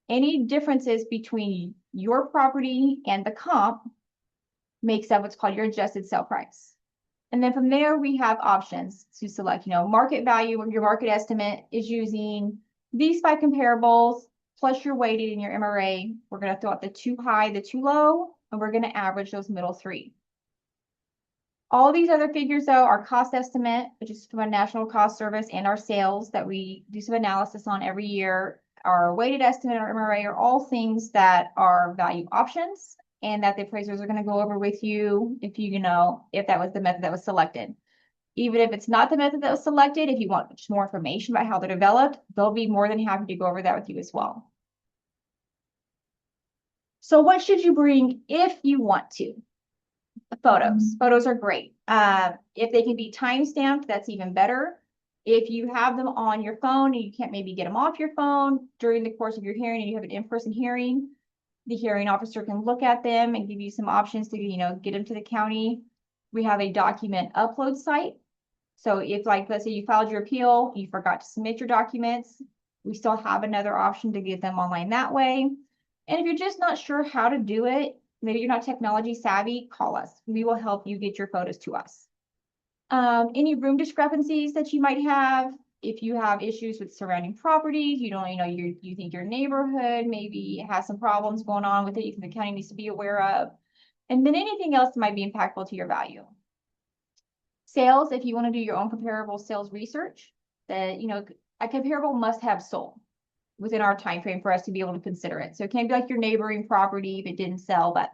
Any differences between your property and the comp makes up what's called your adjusted sale price. And then from there, we have options to select, market value or your market estimate is using these 5 comparables plus your weighted and your MRA. We're going to throw out the 2 high, the 2 low, and we're going to average those middle 3. All these other figures, though, our cost estimate, which is from a national cost service, and our sales that we do some analysis on every year, our weighted estimate, our MRA, are all things that are value options and that the appraisers are going to go over with you if that was the method that was selected. Even if it's not the method that was selected, if you want just more information about how they're developed, they'll be more than happy to go over that with you as well. So what should you bring if you want to? Photos. Photos are great. If they can be time-stamped, that's even better. If you have them on your phone and you can't maybe get them off your phone during the course of your hearing and you have an in-person hearing, the hearing officer can look at them and give you some options to, get them to the county. We have a document upload site. So if let's say you filed your appeal, you forgot to submit your documents, we still have another option to get them online that way. And if you're just not sure how to do it, maybe you're not technology savvy, call us. We will help you get your photos to us. Any room discrepancies that you might have, if you have issues with surrounding properties, you think your neighborhood maybe has some problems going on with it, you think the county needs to be aware of, and then anything else that might be impactful to your value. Sales, if you want to do your own comparable sales research, that a comparable must have sold within our time frame for us to be able to consider it. So it can't be like your neighboring property if it didn't sell, but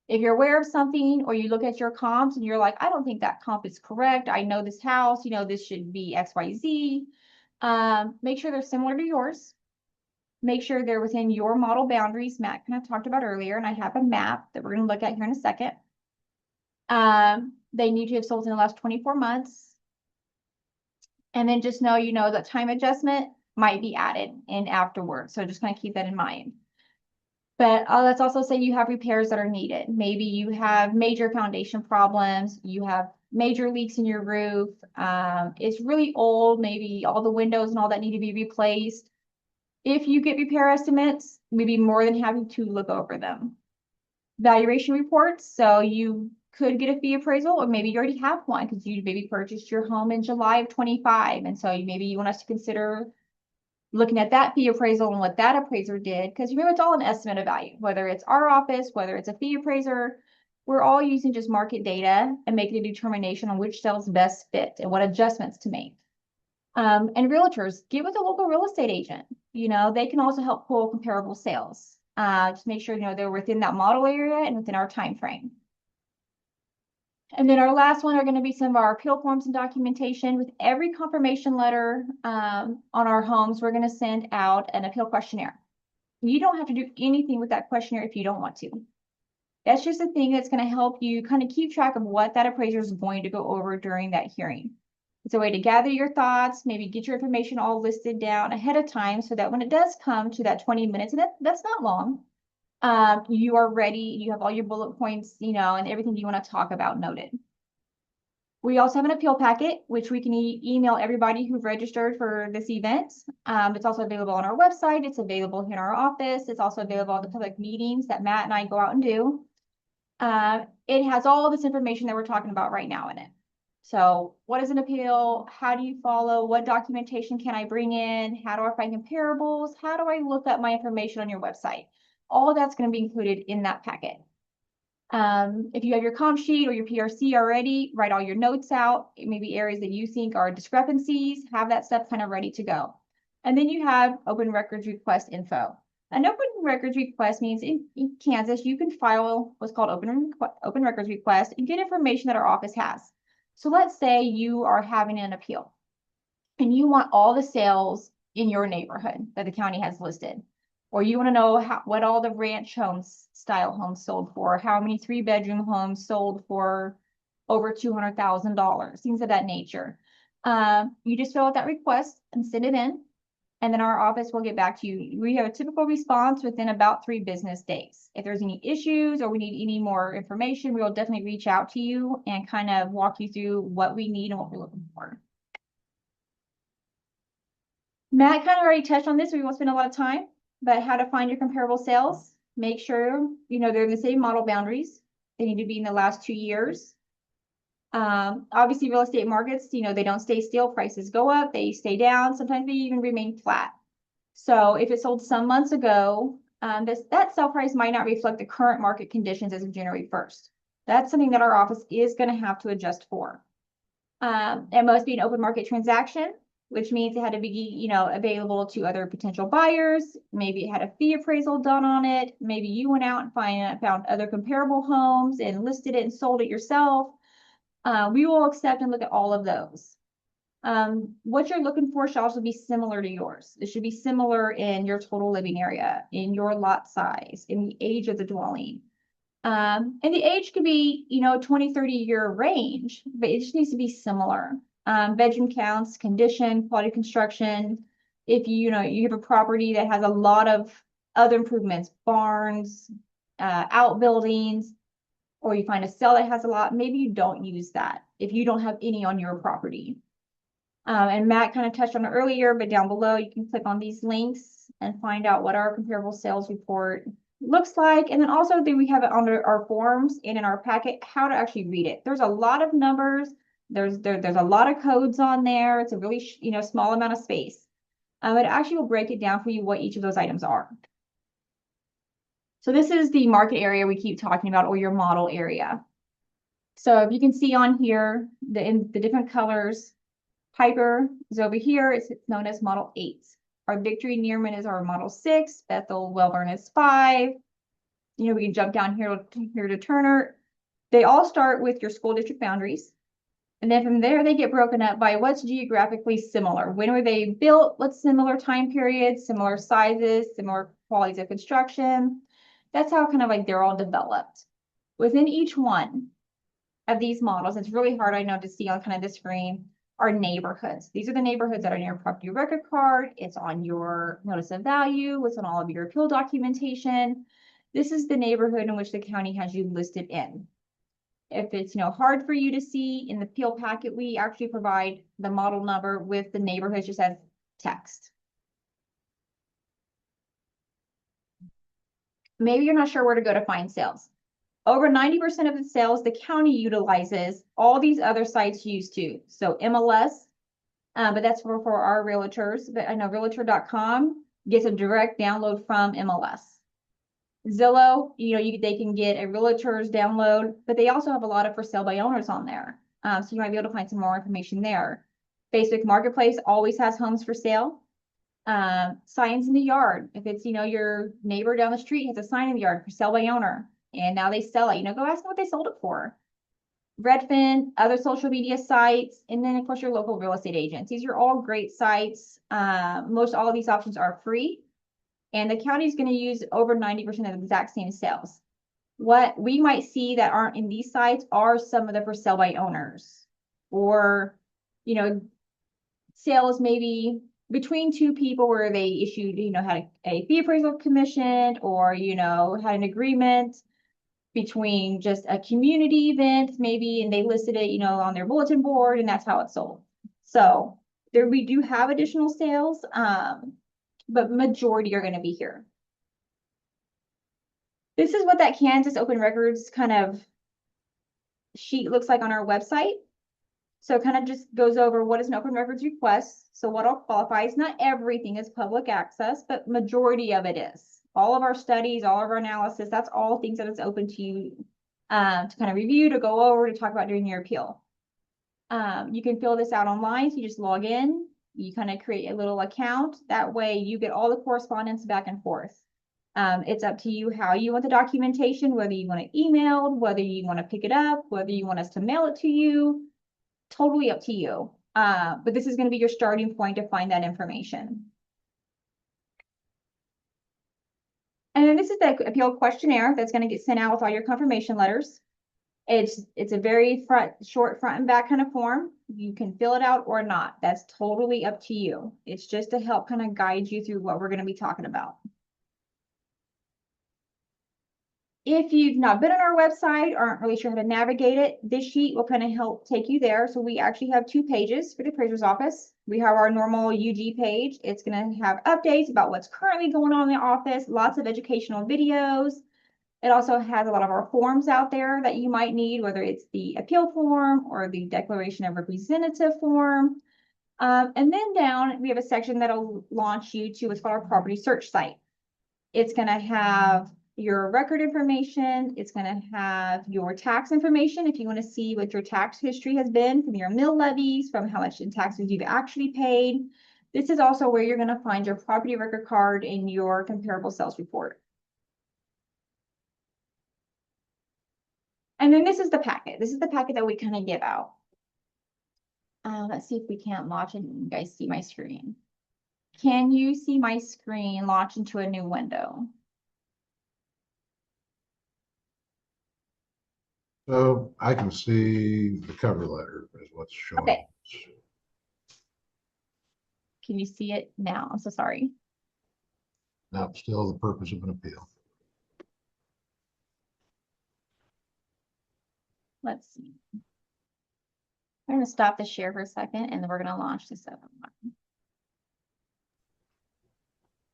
if you're aware of something or you look at your comps and you're like, I don't think that comp is correct. I know this house, this should be XYZ. Make sure they're similar to yours. Make sure they're within your model boundaries. Matt kind of talked about earlier, and I have a map that we're going to look at here in a second. They need to have sold in the last 24 months. And then just know, that time adjustment might be added in afterwards. So just kind of keep that in mind. But let's also say you have repairs that are needed. Maybe you have major foundation problems. You have major leaks in your roof. It's really old. Maybe all the windows and all that need to be replaced. If you get repair estimates, we'd be more than happy to look over them. Valuation reports. So you could get a fee appraisal, or maybe you already have one because you maybe purchased your home in July of 25. And so maybe you want us to consider looking at that fee appraisal and what that appraiser did, because remember, it's all an estimate of value, whether it's our office, whether it's a fee appraiser, we're all using just market data and making a determination on which sales best fit and what adjustments to make. And realtors, get with a local real estate agent. They can also help pull comparable sales. Just make sure, they're within that model area and within our time frame. And then our last one are going to be some of our appeal forms and documentation. With every confirmation letter on our homes, we're going to send out an appeal questionnaire. You don't have to do anything with that questionnaire if you don't want to. That's just a thing that's going to help you kind of keep track of what that appraiser is going to go over during that hearing. It's a way to gather your thoughts, maybe get your information all listed down ahead of time so that when it does come to that 20 minutes, and that's not long, you are ready, you have all your bullet points, and everything you want to talk about noted. We also have an appeal packet, which we can email everybody who registered for this event. It's also available on our website. It's available here in our office. It's also available at the public meetings that Matt and I go out and do. It has all this information that we're talking about right now in it. So what is an appeal? How do you follow? What documentation can I bring in? How do I find comparables? How do I look up my information on your website? All of that's going to be included in that packet. If you have your comp sheet or your PRC already, write all your notes out, maybe areas that you think are discrepancies, have that stuff kind of ready to go. And then you have open records request info. An open records request means in Kansas, you can file what's called open records request and get information that our office has. So let's say you are having an appeal and you want all the sales in your neighborhood that the county has listed. Or you want to know what all the ranch homes, style homes sold for, how many 3-bedroom homes sold for over $200,000, things of that nature. You just fill out that request and send it in, and then our office will get back to you. We have a typical response within about 3 business days. If there's any issues or we need any more information, we will definitely reach out to you and kind of walk you through what we need and what we're looking for. Matt kind of already touched on this, so we won't spend a lot of time. But how to find your comparable sales, make sure, they're in the same model boundaries. They need to be in the last 2 years. Obviously real estate markets, they don't stay still. Prices go up, they stay down. Sometimes they even remain flat. So if it sold some months ago, that sale price might not reflect the current market conditions as of January 1st. That's something that our office is going to have to adjust for. It must be an open market transaction, which means it had to be, available to other potential buyers. Maybe it had a fee appraisal done on it. Maybe you went out and found other comparable homes and listed it and sold it yourself. We will accept and look at all of those. What you're looking for should also be similar to yours. It should be similar in your total living area, in your lot size, in the age of the dwelling. And the age could be, 20, 30-year range, but it just needs to be similar. Bedroom counts, condition, quality of construction. If you have a property that has a lot of other improvements, barns, outbuildings, or you find a cell that has a lot, maybe you don't use that if you don't have any on your property. And Matt kind of touched on it earlier, but down below you can click on these links and find out what our comparable sales report looks like. And then also we have it under our forms and in our packet, how to actually read it. There's a lot of numbers. There's a lot of codes on there. It's a really, small amount of space. It actually will break it down for you what each of those items are. So this is the market area we keep talking about, or your model area. So if you can see on here, in the different colors, Piper is over here. It's known as Model 8. Our Victory Nearman is our Model 6. Bethel Welborn is 5. We can jump down here to Turner. They all start with your school district boundaries. And then from there, they get broken up by what's geographically similar. When were they built? What's similar time periods, similar sizes, similar qualities of construction? That's how kind of like they're all developed. Within each one of these models, it's really hard, I know, to see on kind of the screen, are neighborhoods. These are the neighborhoods that are in your property record card. It's on your notice of value. It's on all of your appeal documentation. This is the neighborhood in which the county has you listed in. If it's hard for you to see in the appeal packet, we actually provide the model number with the neighborhood just as text. Maybe you're not sure where to go to find sales. Over 90% of the sales the county utilizes, all these other sites use too. So MLS, but that's for our realtors. But I know realtor.com gets a direct download from MLS. Zillow, they can get a realtor's download, but they also have a lot of for sale by owners on there. So you might be able to find some more information there. Facebook Marketplace always has homes for sale. Signs in the yard. If it's, your neighbor down the street has a sign in the yard for sale by owner, and now they sell it, go ask them what they sold it for. Redfin, other social media sites, and then of course your local real estate agents. These are all great sites. Most all of these options are free. And the county is going to use over 90% of the exact same sales. What we might see that aren't in these sites are some of the for sale by owners, or, sales maybe between 2 people where they issued, had a fee appraisal commissioned, or, had an agreement between just a community event maybe, and they listed it, on their bulletin board, and that's how it's sold. So we do have additional sales, but majority are going to be here. This is what that Kansas Open Records kind of sheet looks like on our website. So it kind of just goes over what is an open records request. So what all qualifies. Not everything is public access, but majority of it is. All of our studies, all of our analysis, that's all things that is open to you to kind of review, to go over, to talk about during your appeal. You can fill this out online. So you just log in, you kind of create a little account. That way you get all the correspondence back and forth. It's up to you how you want the documentation, whether you want it emailed, whether you want to pick it up, whether you want us to mail it to you. Totally up to you. But this is going to be your starting point to find that information. And then this is the appeal questionnaire that's going to get sent out with all your confirmation letters. It's a very short front and back kind of form. You can fill it out or not. That's totally up to you. It's just to help kind of guide you through what we're going to be talking about. If you've not been on our website or aren't really sure how to navigate it, this sheet will kind of help take you there. So we actually have 2 pages for the appraiser's office. We have our normal UG page. It's going to have updates about what's currently going on in the office, lots of educational videos. It also has a lot of our forms out there that you might need, whether it's the appeal form or the declaration of representative form. And then down, we have a section that'll launch you to what's called our property search site. It's going to have your record information. It's going to have your tax information if you want to see what your tax history has been from your mill levies, from how much in taxes you've actually paid. This is also where you're going to find your property record card and your comparable sales report. And then this is the packet. This is the packet that we kind of give out. Let's see if we can't launch and you guys see my screen. Can you see my screen launch into a new window? So I can see the cover letter is what's showing. Okay. Can you see it now? I'm so sorry. Now, still the purpose of an appeal. Let's see. I'm going to stop the share for a second and then we're going to launch this up.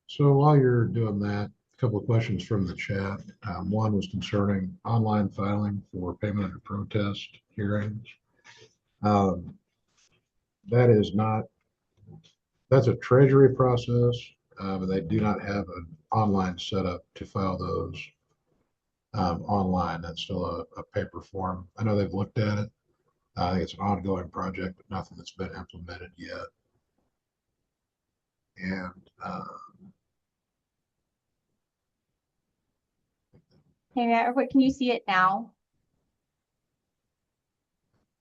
So while you're doing that, a couple of questions from the chat. One was concerning online filing for payment under protest hearings. That is not, that's a treasury process, and they do not have an online setup to file those online. That's still a paper form. I know they've looked at it. I think it's an ongoing project, but nothing that's been implemented yet. And Hey, Matt, what can you see it now?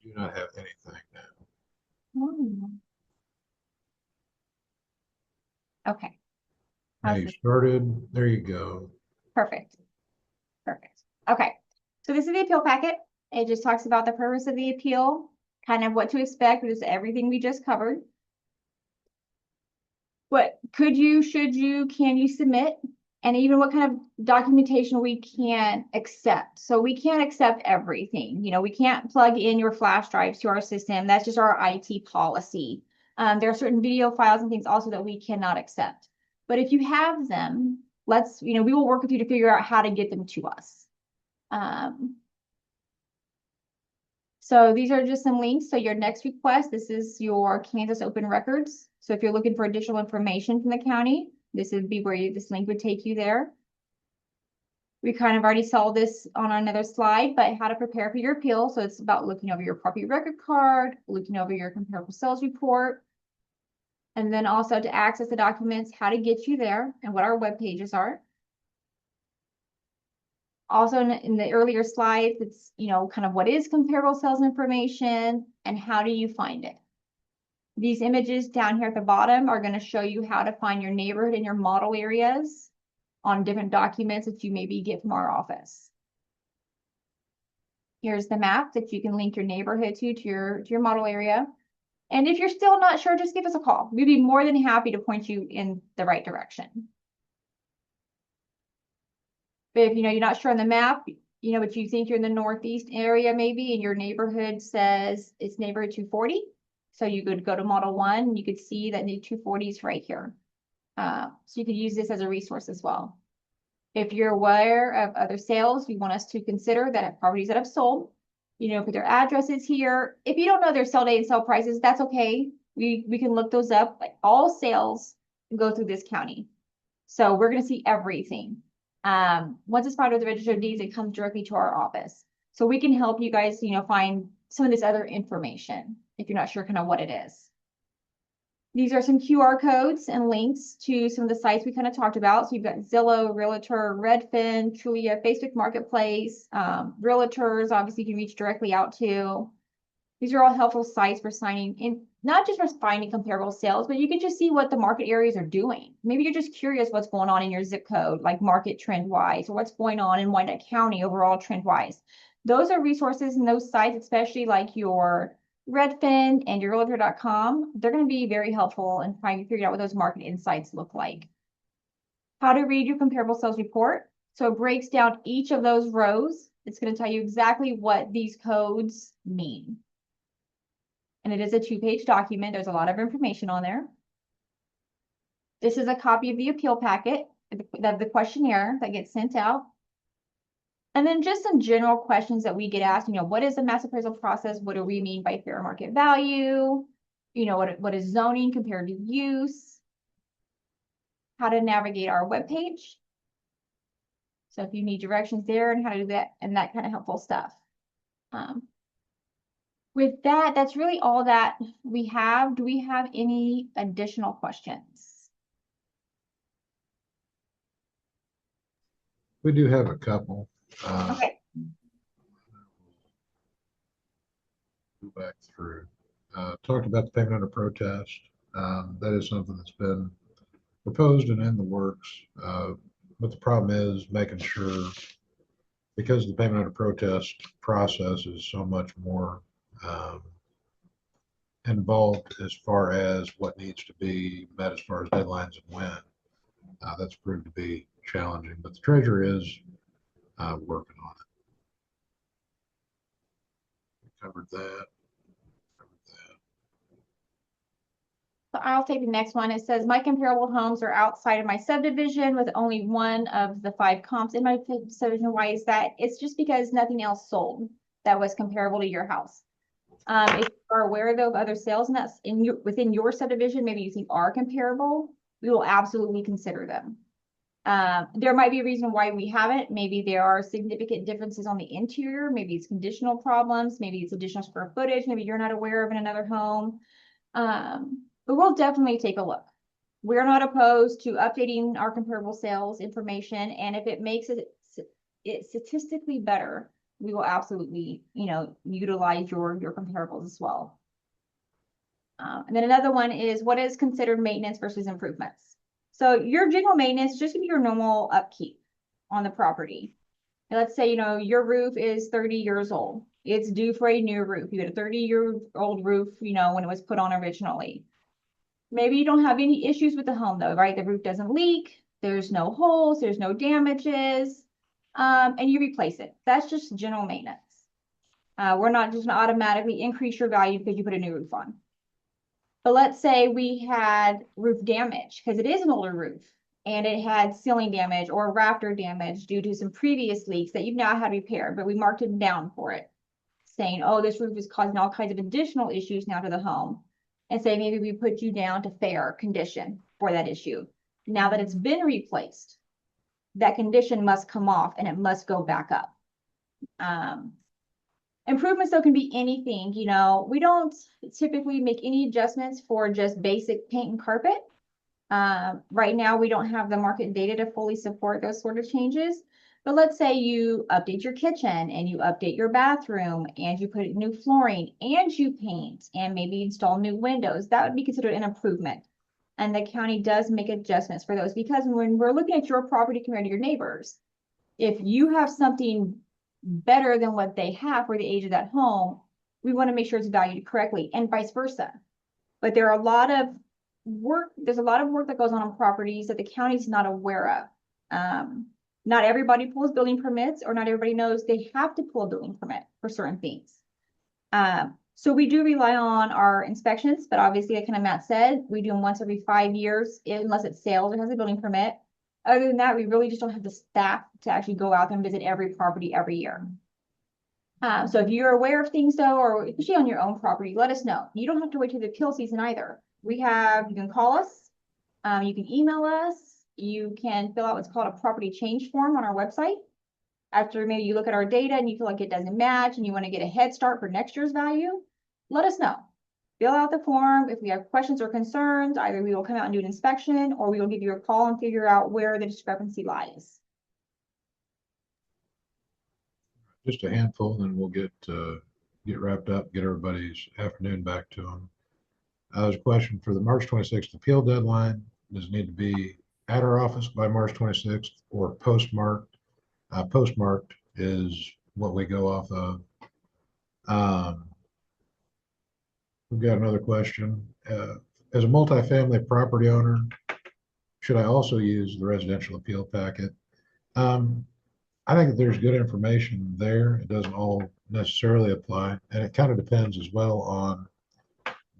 do not have anything now. Okay. Now you started, there you go. Perfect. Perfect. Okay. So this is the appeal packet. It just talks about the purpose of the appeal, kind of what to expect, which is everything we just covered. What could you, should you, can you submit? And even what kind of documentation we can accept. So we can't accept everything. You know, we can't plug in your flash drives to our system. That's just our IT policy. There are certain video files and things also that we cannot accept. But if you have them, we will work with you to figure out how to get them to us. So these are just some links. So your next request, this is your Kansas Open Records. So if you're looking for additional information from the county, this would be where this link would take you there. We kind of already saw this on another slide, but how to prepare for your appeal. So it's about looking over your property record card, looking over your comparable sales report, and then also to access the documents, how to get you there and what our web pages are. Also in the earlier slides, it's, kind of what is comparable sales information and how do you find it? These images down here at the bottom are going to show you how to find your neighborhood and your model areas on different documents that you maybe get from our office. Here's the map that you can link your neighborhood to your model area. And if you're still not sure, just give us a call. We'd be more than happy to point you in the right direction. But if you're not sure on the map, but you think you're in the northeast area maybe, and your neighborhood says it's neighborhood 240. So you could go to Model 1, and you could see that the 240 is right here. So you could use this as a resource as well. If you're aware of other sales, you want us to consider that at properties that have sold, put their addresses here. If you don't know their sale date and sale prices, that's okay. We can look those up. Like all sales go through this county. So we're going to see everything. Once it's filed with the register of deeds, it comes directly to our office. So we can help you guys, find some of this other information if you're not sure kind of what it is. These are some QR codes and links to some of the sites we kind of talked about. So you've got Zillow, Realtor, Redfin, Trulia, Facebook Marketplace, Realtors, obviously you can reach directly out to. These are all helpful sites for signing in, not just for finding comparable sales, but you can just see what the market areas are doing. Maybe you're just curious what's going on in your zip code, like market trend wise, or what's going on in Wyandotte County overall trend wise. Those are resources and those sites, especially like your Redfin and your realtor.com, they're going to be very helpful in trying to figure out what those market insights look like. How to read your comparable sales report. So it breaks down each of those rows. It's going to tell you exactly what these codes mean. And it is a 2-page document. There's a lot of information on there. This is a copy of the appeal packet, of the questionnaire that gets sent out. And then just some general questions that we get asked, what is the mass appraisal process? What do we mean by fair market value? What is zoning compared to use? How to navigate our webpage. So if you need directions there and how to do that and that kind of helpful stuff. With that, that's really all that we have. Do we have any additional questions? We do have a couple. Okay. Go back through. Talked about the payment under protest. That is something that's been proposed and in the works. But the problem is making sure, because the payment under protest process is so much more involved as far as what needs to be met as far as deadlines and when. That's proved to be challenging, but the treasurer is working on it. We covered that. So I'll take the next one. It says, my comparable homes are outside of my subdivision with only one of the 5 comps in my subdivision. Why is that? It's just because nothing else sold that was comparable to your house. If you are aware of other sales and that's within your subdivision, maybe you think are comparable, we will absolutely consider them. There might be a reason why we haven't. Maybe there are significant differences on the interior. Maybe it's conditional problems. Maybe it's additional square footage. Maybe you're not aware of in another home. But we'll definitely take a look. We're not opposed to updating our comparable sales information. And if it makes it statistically better, we will absolutely, utilize your comparables as well. And then another one is, what is considered maintenance versus improvements? So your general maintenance is just gonna be your normal upkeep on the property. And let's say, your roof is 30 years old. It's due for a new roof. You had a 30-year-old roof, when it was put on originally. Maybe you don't have any issues with the home though, right? The roof doesn't leak. There's no holes. There's no damages. And you replace it. That's just general maintenance. We're not just gonna automatically increase your value because you put a new roof on. But let's say we had roof damage because it is an older roof and it had ceiling damage or rafter damage due to some previous leaks that you've now had repaired, but we marked it down for it, saying, oh, this roof is causing all kinds of additional issues now to the home. And say maybe we put you down to fair condition for that issue. Now that it's been replaced, that condition must come off and it must go back up. Improvements though can be anything, we don't typically make any adjustments for just basic paint and carpet. Right now we don't have the market data to fully support those sort of changes. But let's say you update your kitchen and you update your bathroom and you put new flooring and you paint and maybe install new windows. That would be considered an improvement. And the county does make adjustments for those because when we're looking at your property compared to your neighbors, if you have something better than what they have for the age of that home, we want to make sure it's valued correctly and vice versa. But there are a lot of work, there's a lot of work that goes on properties that the county's not aware of. Not everybody pulls building permits or not everybody knows they have to pull a building permit for certain things. So we do rely on our inspections, but obviously, like kind of Matt said, we do them once every 5 years, unless it sales or has a building permit. Other than that, we really just don't have the staff to actually go out there and visit every property every year. So if you're aware of things though, or especially on your own property, let us know. You don't have to wait till the appeal season either. You can call us, you can email us, you can fill out what's called a property change form on our website. After maybe you look at our data and you feel like it doesn't match and you want to get a head start for next year's value, let us know. Fill out the form. If we have questions or concerns, either we will come out and do an inspection or we will give you a call and figure out where the discrepancy lies. Just a handful, and we'll get wrapped up, get everybody's afternoon back to them. There's a question for the March 26th appeal deadline. Does it need to be at our office by March 26th or postmarked? Postmarked is what we go off of. We've got another question. As a multifamily property owner, should I also use the residential appeal packet? I think that there's good information there. It doesn't all necessarily apply, and it kind of depends as well on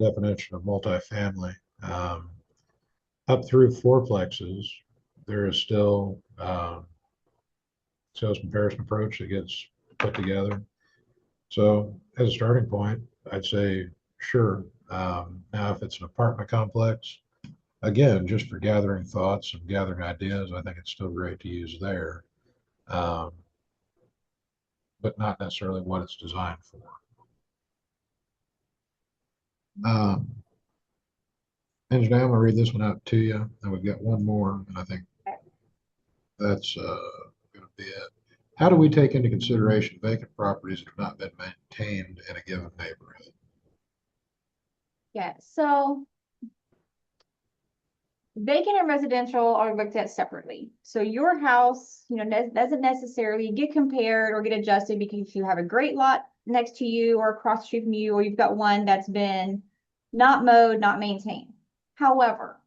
definition of multifamily. Up through fourplexes, there is still sales comparison approach that gets put together. So as a starting point, I'd say sure. Now, if it's an apartment complex, again, just for gathering thoughts and gathering ideas, I think it's still great to use there. But not necessarily what it's designed for. Engineer, I'm gonna read this one out to you, and we've got one more, and I think that's gonna be it. How do we take into consideration vacant properties that have not been maintained in a given neighborhood? Yeah, so vacant and residential are looked at separately. So your house, doesn't necessarily get compared or get adjusted because you have a great lot next to you or across the street from you, or you've got one that's been not mowed, not maintained. However,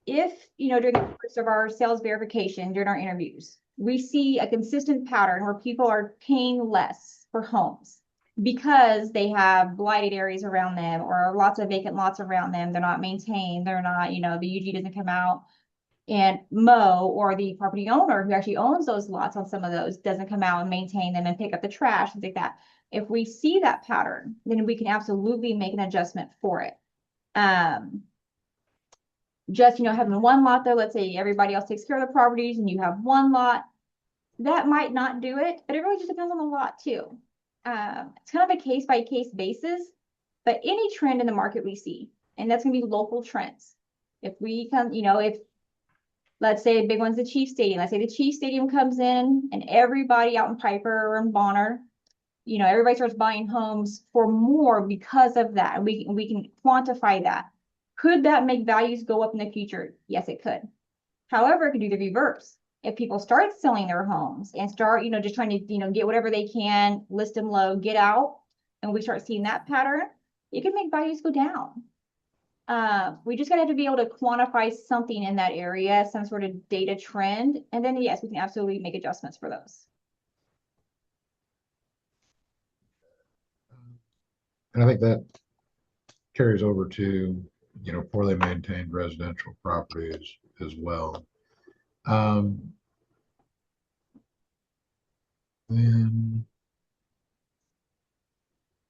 if, during the course of our sales verification, during our interviews, we see a consistent pattern where people are paying less for homes because they have blighted areas around them or lots of vacant lots around them. They're not maintained. They're not, the UG doesn't come out and mow, or the property owner who actually owns those lots on some of those doesn't come out and maintain them and pick up the trash and things like that. If we see that pattern, then we can absolutely make an adjustment for it. Just, having one lot though, let's say everybody else takes care of the properties and you have one lot, that might not do it, but it really just depends on the lot too. It's kind of a case by case basis, but any trend in the market we see, and that's gonna be local trends. If we come, if let's say a big one's the Chief Stadium, let's say the Chief Stadium comes in and everybody out in Piper or in Bonner, everybody starts buying homes for more because of that. And we can quantify that. Could that make values go up in the future? Yes, it could. However, it could do the reverse. If people start selling their homes and start, just trying to, get whatever they can, list them low, get out, and we start seeing that pattern, it can make values go down. We just gotta have to be able to quantify something in that area, some sort of data trend, and then yes, we can absolutely make adjustments for those. And I think that carries over to, poorly maintained residential properties as well. Then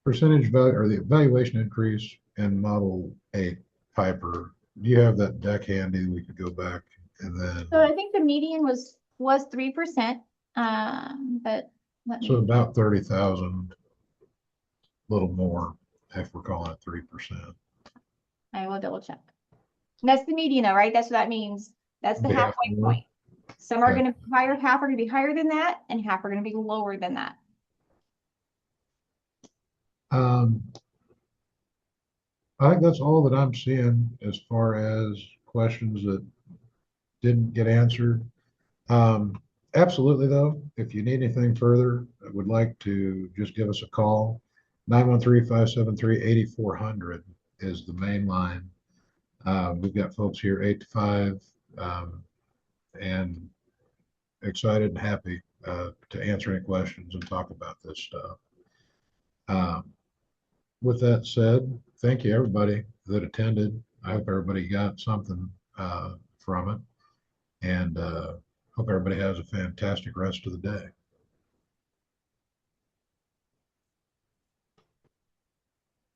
percentage value or the valuation increase in Model 8 Piper. Do you have that deck handy? We could go back and then. So I think the median was 3%, but so about 30,000, a little more if we're calling it 3%. I will double check. And that's the median though, right? That's what that means. That's the halfway point. Some are going to be higher, half are going to be higher than that, and half are going to be lower than that. I think that's all that I'm seeing as far as questions that didn't get answered. Absolutely though, if you need anything further, I would like to just give us a call. 913-573-8400 is the main line. We've got folks here 8 to 5, and excited and happy to answer any questions and talk about this stuff. With that said, thank you everybody that attended. I hope everybody got something from it. and hope everybody has a fantastic rest of the day.